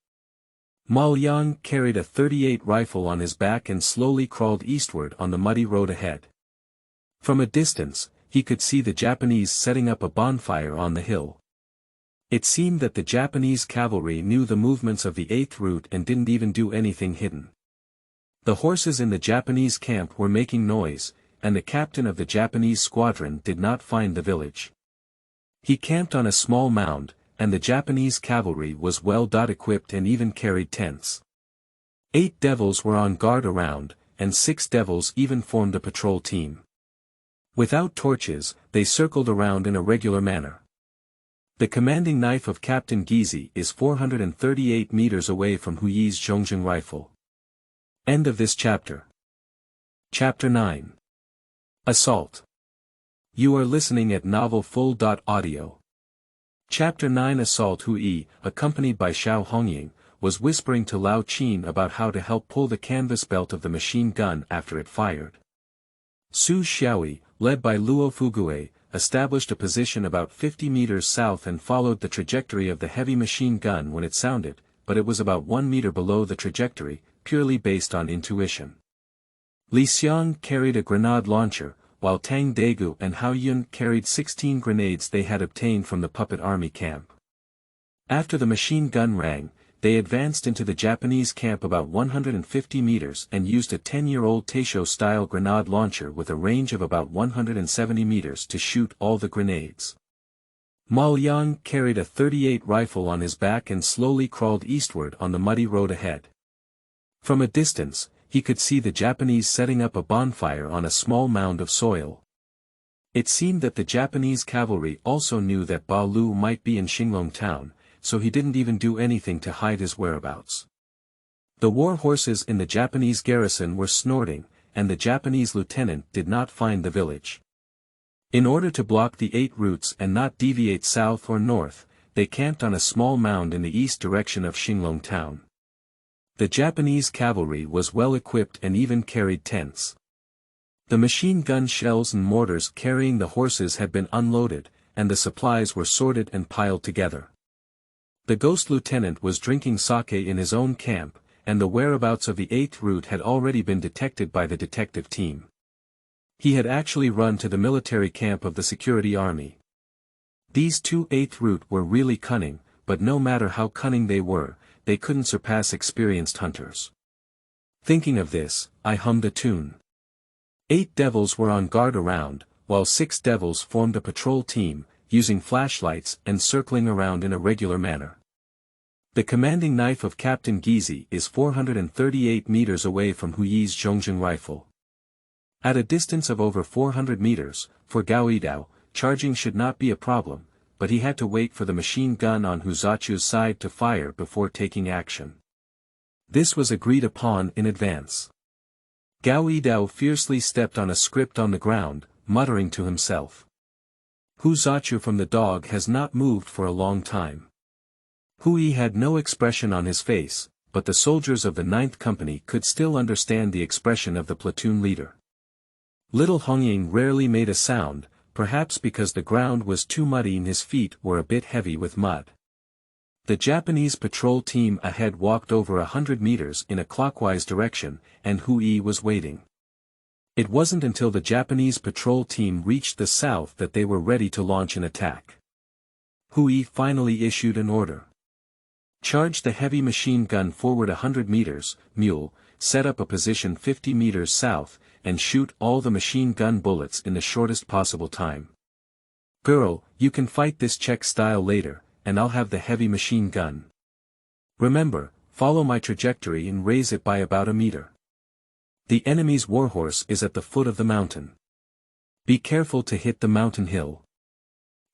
Ma Liang carried a .38 rifle on his back and slowly crawled eastward on the muddy road ahead. From a distance, he could see the Japanese setting up a bonfire on the hill. It seemed that the Japanese cavalry knew the movements of the 8th route and didn't even do anything hidden. The horses in the Japanese camp were making noise, and the captain of the Japanese squadron did not find the village. He camped on a small mound, and the Japanese cavalry was well equipped and even carried tents. 8 devils were on guard around, and 6 devils even formed a patrol team. Without torches, they circled around in a regular manner. The commanding knife of Captain Gizi is 438 meters away from Hui's Zhongjing rifle. End of this chapter. Chapter 9. Assault. You are listening at novelfull.audio. Chapter 9. Assault. Hui, accompanied by Xiao Hongying, was whispering to Lao Qin about how to help pull the canvas belt of the machine gun after it fired. Su Xiaoyi, led by Luo Fugue, established a position about 50 meters south and followed the trajectory of the heavy machine gun when it sounded, but it was about 1 meter below the trajectory, purely based on intuition. Li Xiang carried a grenade launcher, while Tang Degu and Hao Yun carried 16 grenades they had obtained from the puppet army camp. After the machine gun rang, they advanced into the Japanese camp about 150 meters and used a 10-year-old Taisho-style grenade launcher with a range of about 170 meters to shoot all the grenades. Ma Liang carried a .38 rifle on his back and slowly crawled eastward on the muddy road ahead. From a distance, he could see the Japanese setting up a bonfire on a small mound of soil. It seemed that the Japanese cavalry also knew that Ba Lu might be in Xinglong town, so he didn't even do anything to hide his whereabouts. The war horses in the Japanese garrison were snorting, and the Japanese lieutenant did not find the village. In order to block the 8 routes and not deviate south or north, they camped on a small mound in the east direction of Xinglong town. The Japanese cavalry was well equipped and even carried tents. The machine gun shells and mortars carrying the horses had been unloaded, and the supplies were sorted and piled together. The ghost lieutenant was drinking sake in his own camp, and the whereabouts of the 8th route had already been detected by the detective team. He had actually run to the military camp of the security army. These 2 8th route were really cunning, but no matter how cunning they couldn't surpass experienced hunters. Thinking of this, I hummed a tune. 8 devils were on guard around, while 6 devils formed a patrol team, using flashlights and circling around in a regular manner. The commanding knife of Captain Gizi is 438 meters away from Hui's Zhongjing rifle. At a distance of over 400 meters, for Gao Yidao, charging should not be a problem, but he had to wait for the machine gun on Hu Zachu's side to fire before taking action. This was agreed upon in advance. Gao Yidao fiercely stepped on a script on the ground, muttering to himself. Hu Zachu from the dog has not moved for a long time. Hui had no expression on his face, but the soldiers of the 9th Company could still understand the expression of the platoon leader. Little Hongying rarely made a sound, perhaps because the ground was too muddy and his feet were a bit heavy with mud. The Japanese patrol team ahead walked over 100 meters in a clockwise direction, and Hui was waiting. It wasn't until the Japanese patrol team reached the south that they were ready to launch an attack. Hui finally issued an order. Charge the heavy machine gun forward 100 meters, mule, set up a position 50 meters south, and shoot all the machine gun bullets in the shortest possible time. Girl, you can fight this Czech style later, and I'll have the heavy machine gun. Remember, follow my trajectory and raise it by about a meter. The enemy's warhorse is at the foot of the mountain. Be careful to hit the mountain hill.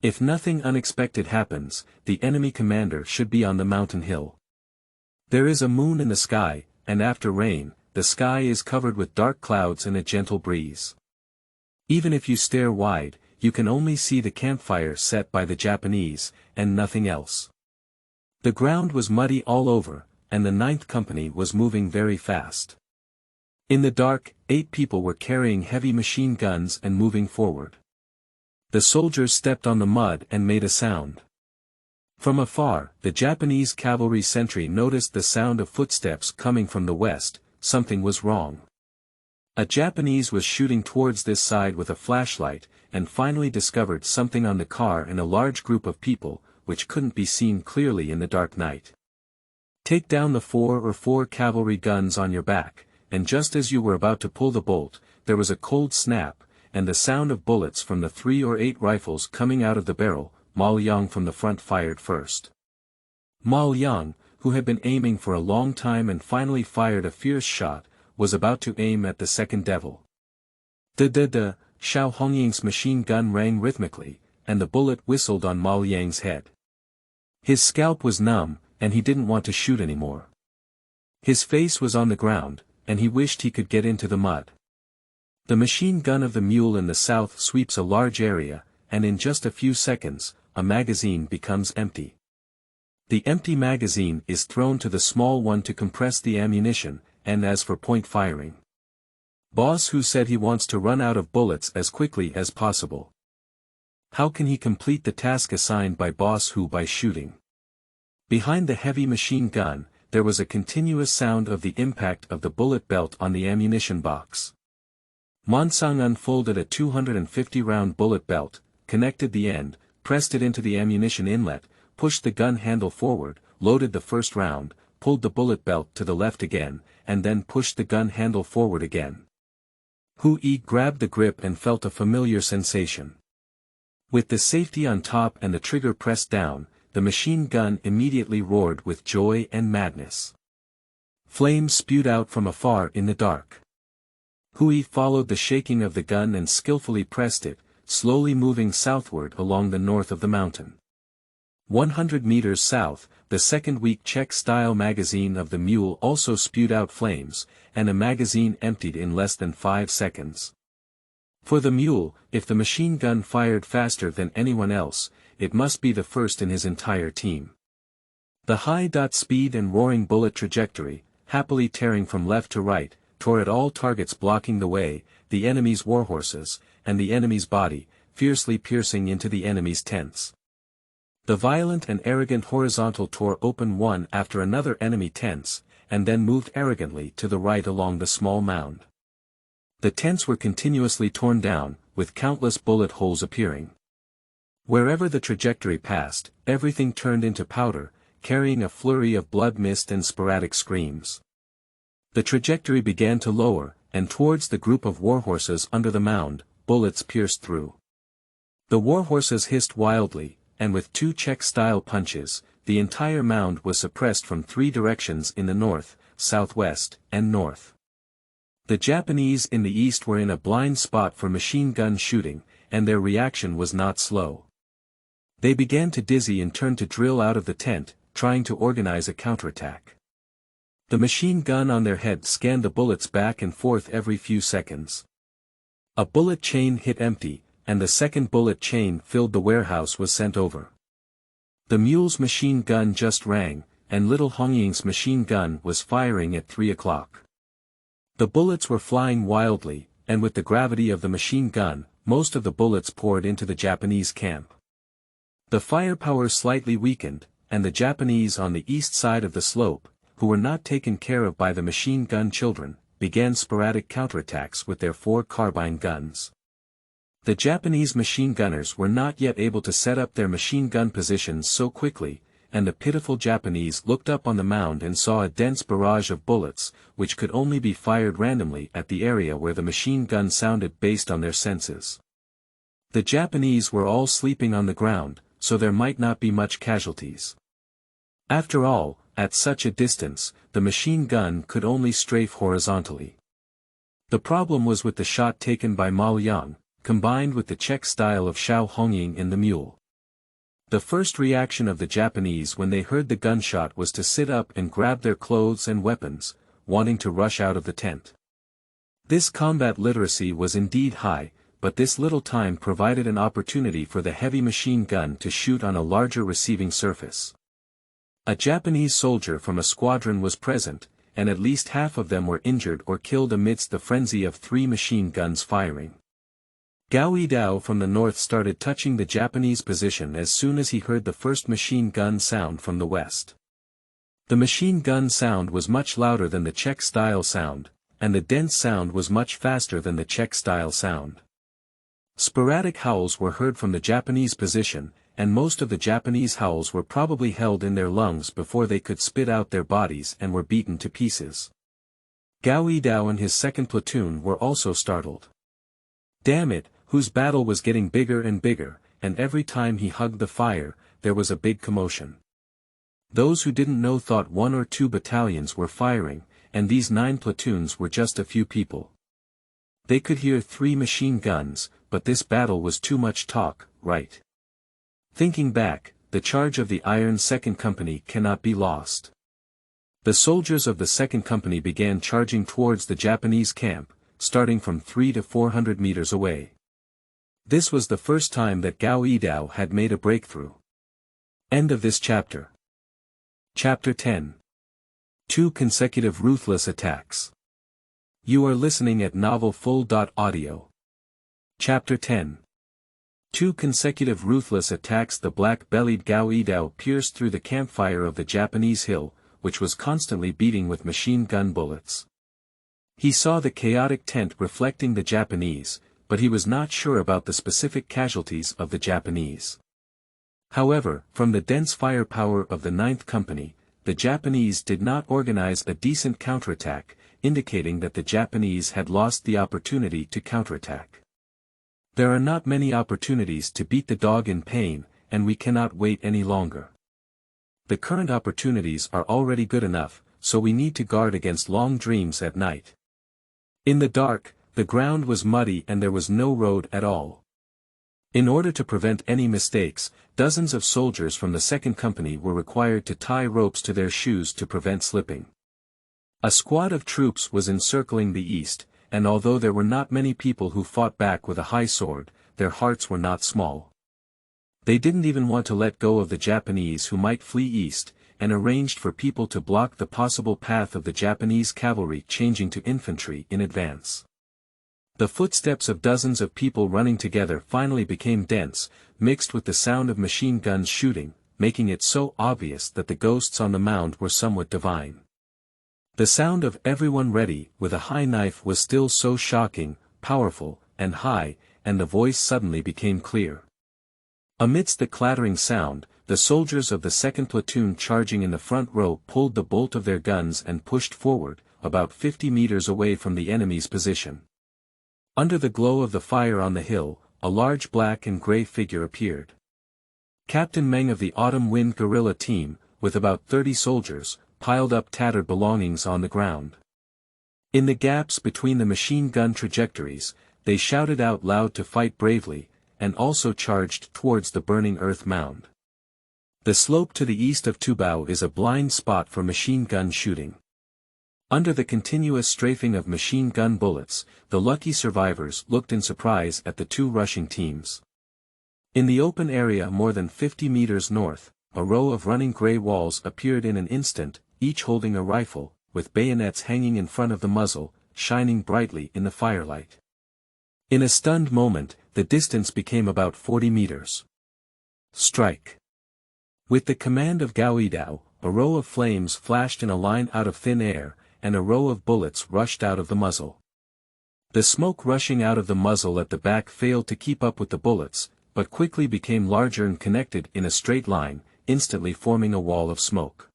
If nothing unexpected happens, the enemy commander should be on the mountain hill. There is a moon in the sky, and after rain, the sky is covered with dark clouds and a gentle breeze. Even if you stare wide, you can only see the campfire set by the Japanese, and nothing else. The ground was muddy all over, and the 9th Company was moving very fast. In the dark, 8 people were carrying heavy machine guns and moving forward. The soldiers stepped on the mud and made a sound. From afar, the Japanese cavalry sentry noticed the sound of footsteps coming from the west. Something was wrong. A Japanese was shooting towards this side with a flashlight, and finally discovered something on the car and a large group of people, which couldn't be seen clearly in the dark night. Take down the 4 cavalry guns on your back, and just as you were about to pull the bolt, there was a cold snap, and the sound of bullets from the 3 or 8 rifles coming out of the barrel. Ma Liang from the front fired first. Ma Liang, who had been aiming for a long time and finally fired a fierce shot, was about to aim at the second devil. Da-da-da, Xiao Hongying's machine gun rang rhythmically, and the bullet whistled on Ma Liang's head. His scalp was numb, and he didn't want to shoot anymore. His face was on the ground, and he wished he could get into the mud. The machine gun of the mule in the south sweeps a large area, and in just a few seconds, a magazine becomes empty. The empty magazine is thrown to the small one to compress the ammunition, and as for point firing. Boss Hu said he wants to run out of bullets as quickly as possible. How can he complete the task assigned by Boss Hu by shooting? Behind the heavy machine gun, there was a continuous sound of the impact of the bullet belt on the ammunition box. Monsang unfolded a 250-round bullet belt, connected the end, pressed it into the ammunition inlet, pushed the gun handle forward, loaded the first round, pulled the bullet belt to the left again, and then pushed the gun handle forward again. Hu-Yi grabbed the grip and felt a familiar sensation. With the safety on top and the trigger pressed down, the machine gun immediately roared with joy and madness. Flames spewed out from afar in the dark. Hui followed the shaking of the gun and skillfully pressed it, slowly moving southward along the north of the mountain. 100 meters south, the second weak Czech-style magazine of the mule also spewed out flames, and a magazine emptied in less than 5 seconds. For the mule, if the machine gun fired faster than anyone else, it must be the first in his entire team. The high speed and roaring bullet trajectory, happily tearing from left to right, tore at all targets blocking the way, the enemy's warhorses, and the enemy's body, fiercely piercing into the enemy's tents. The violent and arrogant horizontal tore open one after another enemy tents, and then moved arrogantly to the right along the small mound. The tents were continuously torn down, with countless bullet holes appearing. Wherever the trajectory passed, everything turned into powder, carrying a flurry of blood mist and sporadic screams. The trajectory began to lower, and towards the group of warhorses under the mound, bullets pierced through. The warhorses hissed wildly, and with 2 Czech-style punches, the entire mound was suppressed from 3 directions in the north, southwest, and north. The Japanese in the east were in a blind spot for machine gun shooting, and their reaction was not slow. They began to dizzy and turned to drill out of the tent, trying to organize a counterattack. The machine gun on their head scanned the bullets back and forth every few seconds. A bullet chain hit empty, and the second bullet chain filled the warehouse was sent over. The mule's machine gun just rang, and little Hongying's machine gun was firing at 3 o'clock. The bullets were flying wildly, and with the gravity of the machine gun, most of the bullets poured into the Japanese camp. The firepower slightly weakened, and the Japanese on the east side of the slope, who were not taken care of by the machine gun children, began sporadic counterattacks with their 4 carbine guns. The Japanese machine gunners were not yet able to set up their machine gun positions so quickly, and the pitiful Japanese looked up on the mound and saw a dense barrage of bullets, which could only be fired randomly at the area where the machine gun sounded based on their senses. The Japanese were all sleeping on the ground, so there might not be much casualties. After all, at such a distance, the machine gun could only strafe horizontally. The problem was with the shot taken by Ma Liang, combined with the Czech style of Xiao Hongying and the mule. The first reaction of the Japanese when they heard the gunshot was to sit up and grab their clothes and weapons, wanting to rush out of the tent. This combat literacy was indeed high, but this little time provided an opportunity for the heavy machine gun to shoot on a larger receiving surface. A Japanese soldier from a squadron was present, and at least half of them were injured or killed amidst the frenzy of 3 machine guns firing. Gao Yidao from the north started touching the Japanese position as soon as he heard the first machine gun sound from the west. The machine gun sound was much louder than the Czech-style sound, and the dense sound was much faster than the Czech-style sound. Sporadic howls were heard from the Japanese position, and most of the Japanese howls were probably held in their lungs before they could spit out their bodies and were beaten to pieces. Gao Yidao and his second platoon were also startled. Damn it, whose battle was getting bigger and bigger, and every time he hugged the fire, there was a big commotion. Those who didn't know thought 1 or 2 battalions were firing, and these 9 platoons were just a few people. They could hear 3 machine guns, but this battle was too much talk, right? Thinking back, the charge of the Iron Second Company cannot be lost. The soldiers of the Second Company began charging towards the Japanese camp, starting from 300 to 400 meters away. This was the first time that Gao Yidao had made a breakthrough. End of this chapter. Chapter 10. 2 consecutive ruthless attacks. You are listening at novelfull.audio. Chapter 10. 2 consecutive ruthless attacks. The black-bellied Gao Yidao pierced through the campfire of the Japanese hill, which was constantly beating with machine gun bullets. He saw the chaotic tent reflecting the Japanese, but he was not sure about the specific casualties of the Japanese. However, from the dense firepower of the 9th Company, the Japanese did not organize a decent counterattack, indicating that the Japanese had lost the opportunity to counterattack. There are not many opportunities to beat the dog in pain, and we cannot wait any longer. The current opportunities are already good enough, so we need to guard against long dreams at night. In the dark, the ground was muddy and there was no road at all. In order to prevent any mistakes, dozens of soldiers from the 2nd Company were required to tie ropes to their shoes to prevent slipping. A squad of troops was encircling the east, and although there were not many people who fought back with a high sword, their hearts were not small. They didn't even want to let go of the Japanese who might flee east, and arranged for people to block the possible path of the Japanese cavalry changing to infantry in advance. The footsteps of dozens of people running together finally became dense, mixed with the sound of machine guns shooting, making it so obvious that the ghosts on the mound were somewhat divine. The sound of everyone ready with a high knife was still so shocking, powerful, and high, and the voice suddenly became clear. Amidst the clattering sound, the soldiers of the 2nd Platoon charging in the front row pulled the bolt of their guns and pushed forward, about 50 meters away from the enemy's position. Under the glow of the fire on the hill, a large black and gray figure appeared. Captain Meng of the Autumn Wind guerrilla team, with about 30 soldiers, piled up tattered belongings on the ground. In the gaps between the machine gun trajectories, they shouted out loud to fight bravely, and also charged towards the burning earth mound. The slope to the east of Tubao is a blind spot for machine gun shooting. Under the continuous strafing of machine gun bullets, the lucky survivors looked in surprise at the 2 rushing teams. In the open area more than 50 meters north, a row of running gray walls appeared in an instant, each holding a rifle, with bayonets hanging in front of the muzzle, shining brightly in the firelight. In a stunned moment, the distance became about 40 meters. Strike! With the command of Gao Yidao, a row of flames flashed in a line out of thin air, and a row of bullets rushed out of the muzzle. The smoke rushing out of the muzzle at the back failed to keep up with the bullets, but quickly became larger and connected in a straight line, instantly forming a wall of smoke.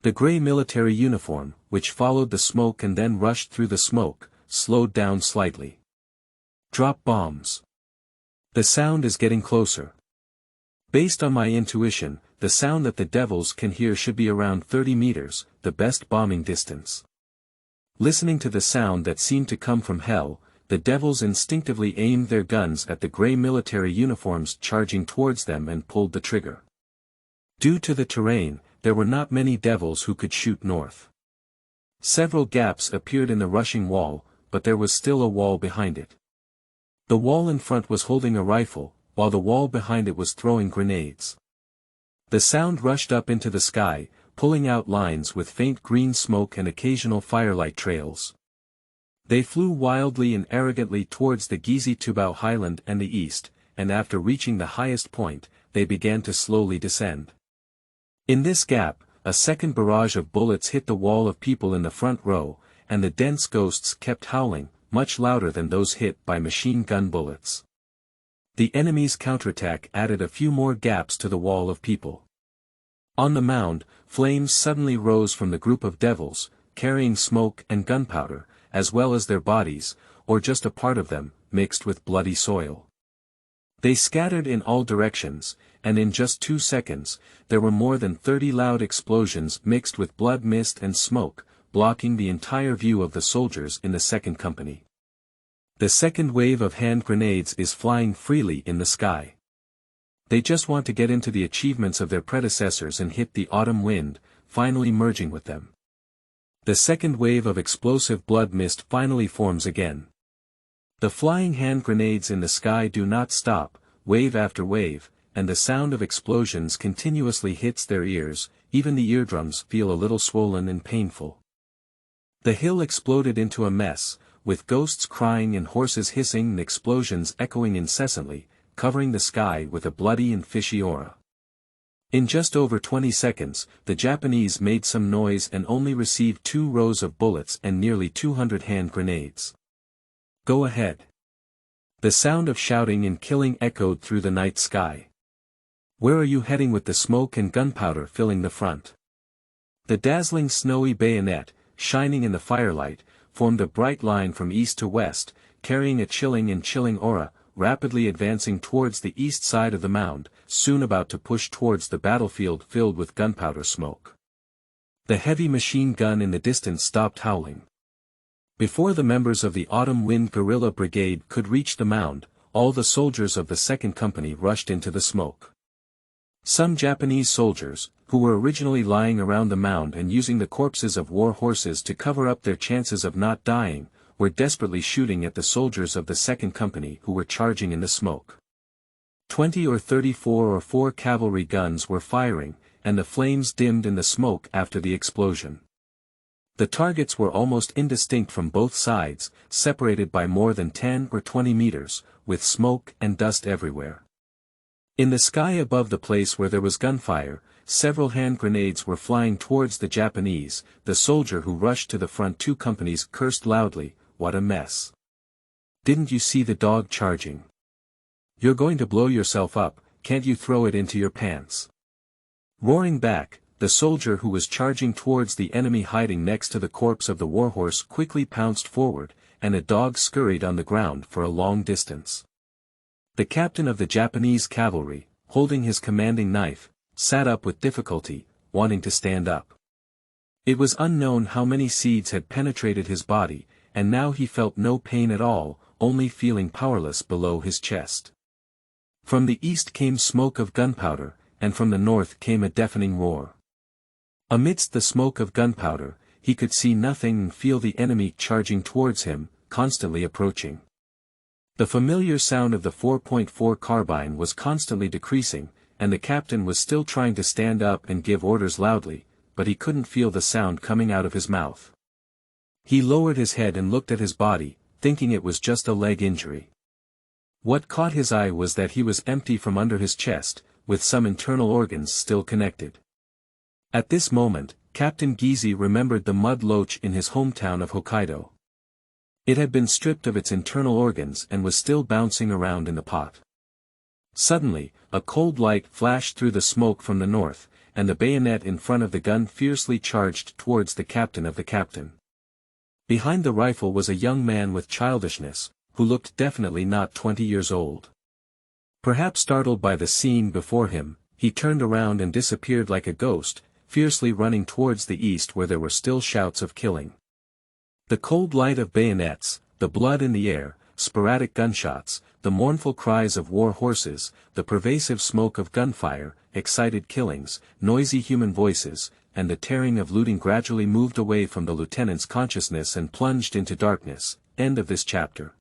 The gray military uniform, which followed the smoke and then rushed through the smoke, slowed down slightly. Drop bombs. The sound is getting closer. Based on my intuition, the sound that the devils can hear should be around 30 meters, the best bombing distance. Listening to the sound that seemed to come from hell, the devils instinctively aimed their guns at the gray military uniforms charging towards them and pulled the trigger. Due to the terrain, there were not many devils who could shoot north. Several gaps appeared in the rushing wall, but there was still a wall behind it. The wall in front was holding a rifle, while the wall behind it was throwing grenades. The sound rushed up into the sky, pulling out lines with faint green smoke and occasional firelight trails. They flew wildly and arrogantly towards the Gizhi-Tubao highland and the east, and after reaching the highest point, they began to slowly descend. In this gap, a second barrage of bullets hit the wall of people in the front row, and the dense ghosts kept howling, much louder than those hit by machine gun bullets. The enemy's counterattack added a few more gaps to the wall of people. On the mound, flames suddenly rose from the group of devils, carrying smoke and gunpowder, as well as their bodies, or just a part of them, mixed with bloody soil. They scattered in all directions, and in just 2 seconds, there were more than 30 loud explosions mixed with blood mist and smoke, blocking the entire view of the soldiers in the second company. The second wave of hand grenades is flying freely in the sky. They just want to get into the achievements of their predecessors and hit the autumn wind, finally merging with them. The second wave of explosive blood mist finally forms again. The flying hand grenades in the sky do not stop, wave after wave, and the sound of explosions continuously hits their ears, even the eardrums feel a little swollen and painful. The hill exploded into a mess, with ghosts crying and horses hissing and explosions echoing incessantly, covering the sky with a bloody and fishy aura. In just over 20 seconds, the Japanese made some noise and only received 2 rows of bullets and nearly 200 hand grenades. Go ahead. The sound of shouting and killing echoed through the night sky. Where are you heading with the smoke and gunpowder filling the front? The dazzling snowy bayonet, shining in the firelight, formed a bright line from east to west, carrying a chilling aura, rapidly advancing towards the east side of the mound, soon about to push towards the battlefield filled with gunpowder smoke. The heavy machine gun in the distance stopped howling. Before the members of the Autumn Wind Guerrilla Brigade could reach the mound, all the soldiers of the second company rushed into the smoke. Some Japanese soldiers, who were originally lying around the mound and using the corpses of war horses to cover up their chances of not dying, were desperately shooting at the soldiers of the second company who were charging in the smoke. 20 or 34 or 4 cavalry guns were firing, and the flames dimmed in the smoke after the explosion. The targets were almost indistinct from both sides, separated by more than 10 or 20 meters, with smoke and dust everywhere. In the sky above the place where there was gunfire, several hand grenades were flying towards the Japanese. The soldier who rushed to the front 2 companies cursed loudly, "What a mess. Didn't you see the dog charging? You're going to blow yourself up, can't you throw it into your pants?" Roaring back, the soldier who was charging towards the enemy hiding next to the corpse of the warhorse quickly pounced forward, and a dog scurried on the ground for a long distance. The captain of the Japanese cavalry, holding his commanding knife, sat up with difficulty, wanting to stand up. It was unknown how many seeds had penetrated his body, and now he felt no pain at all, only feeling powerless below his chest. From the east came smoke of gunpowder, and from the north came a deafening roar. Amidst the smoke of gunpowder, he could see nothing and feel the enemy charging towards him, constantly approaching. The familiar sound of the 4.4 carbine was constantly decreasing, and the captain was still trying to stand up and give orders loudly, but he couldn't feel the sound coming out of his mouth. He lowered his head and looked at his body, thinking it was just a leg injury. What caught his eye was that he was empty from under his chest, with some internal organs still connected. At this moment, Captain Gizhi remembered the mud loach in his hometown of Hokkaido. It had been stripped of its internal organs and was still bouncing around in the pot. Suddenly, a cold light flashed through the smoke from the north, and the bayonet in front of the gun fiercely charged towards the captain of the captain. Behind the rifle was a young man with childishness, who looked definitely not 20 years old. Perhaps startled by the scene before him, he turned around and disappeared like a ghost, fiercely running towards the east where there were still shouts of killing. The cold light of bayonets, the blood in the air, sporadic gunshots, the mournful cries of war horses, the pervasive smoke of gunfire, excited killings, noisy human voices, and the tearing of looting gradually moved away from the lieutenant's consciousness and plunged into darkness. End of this chapter.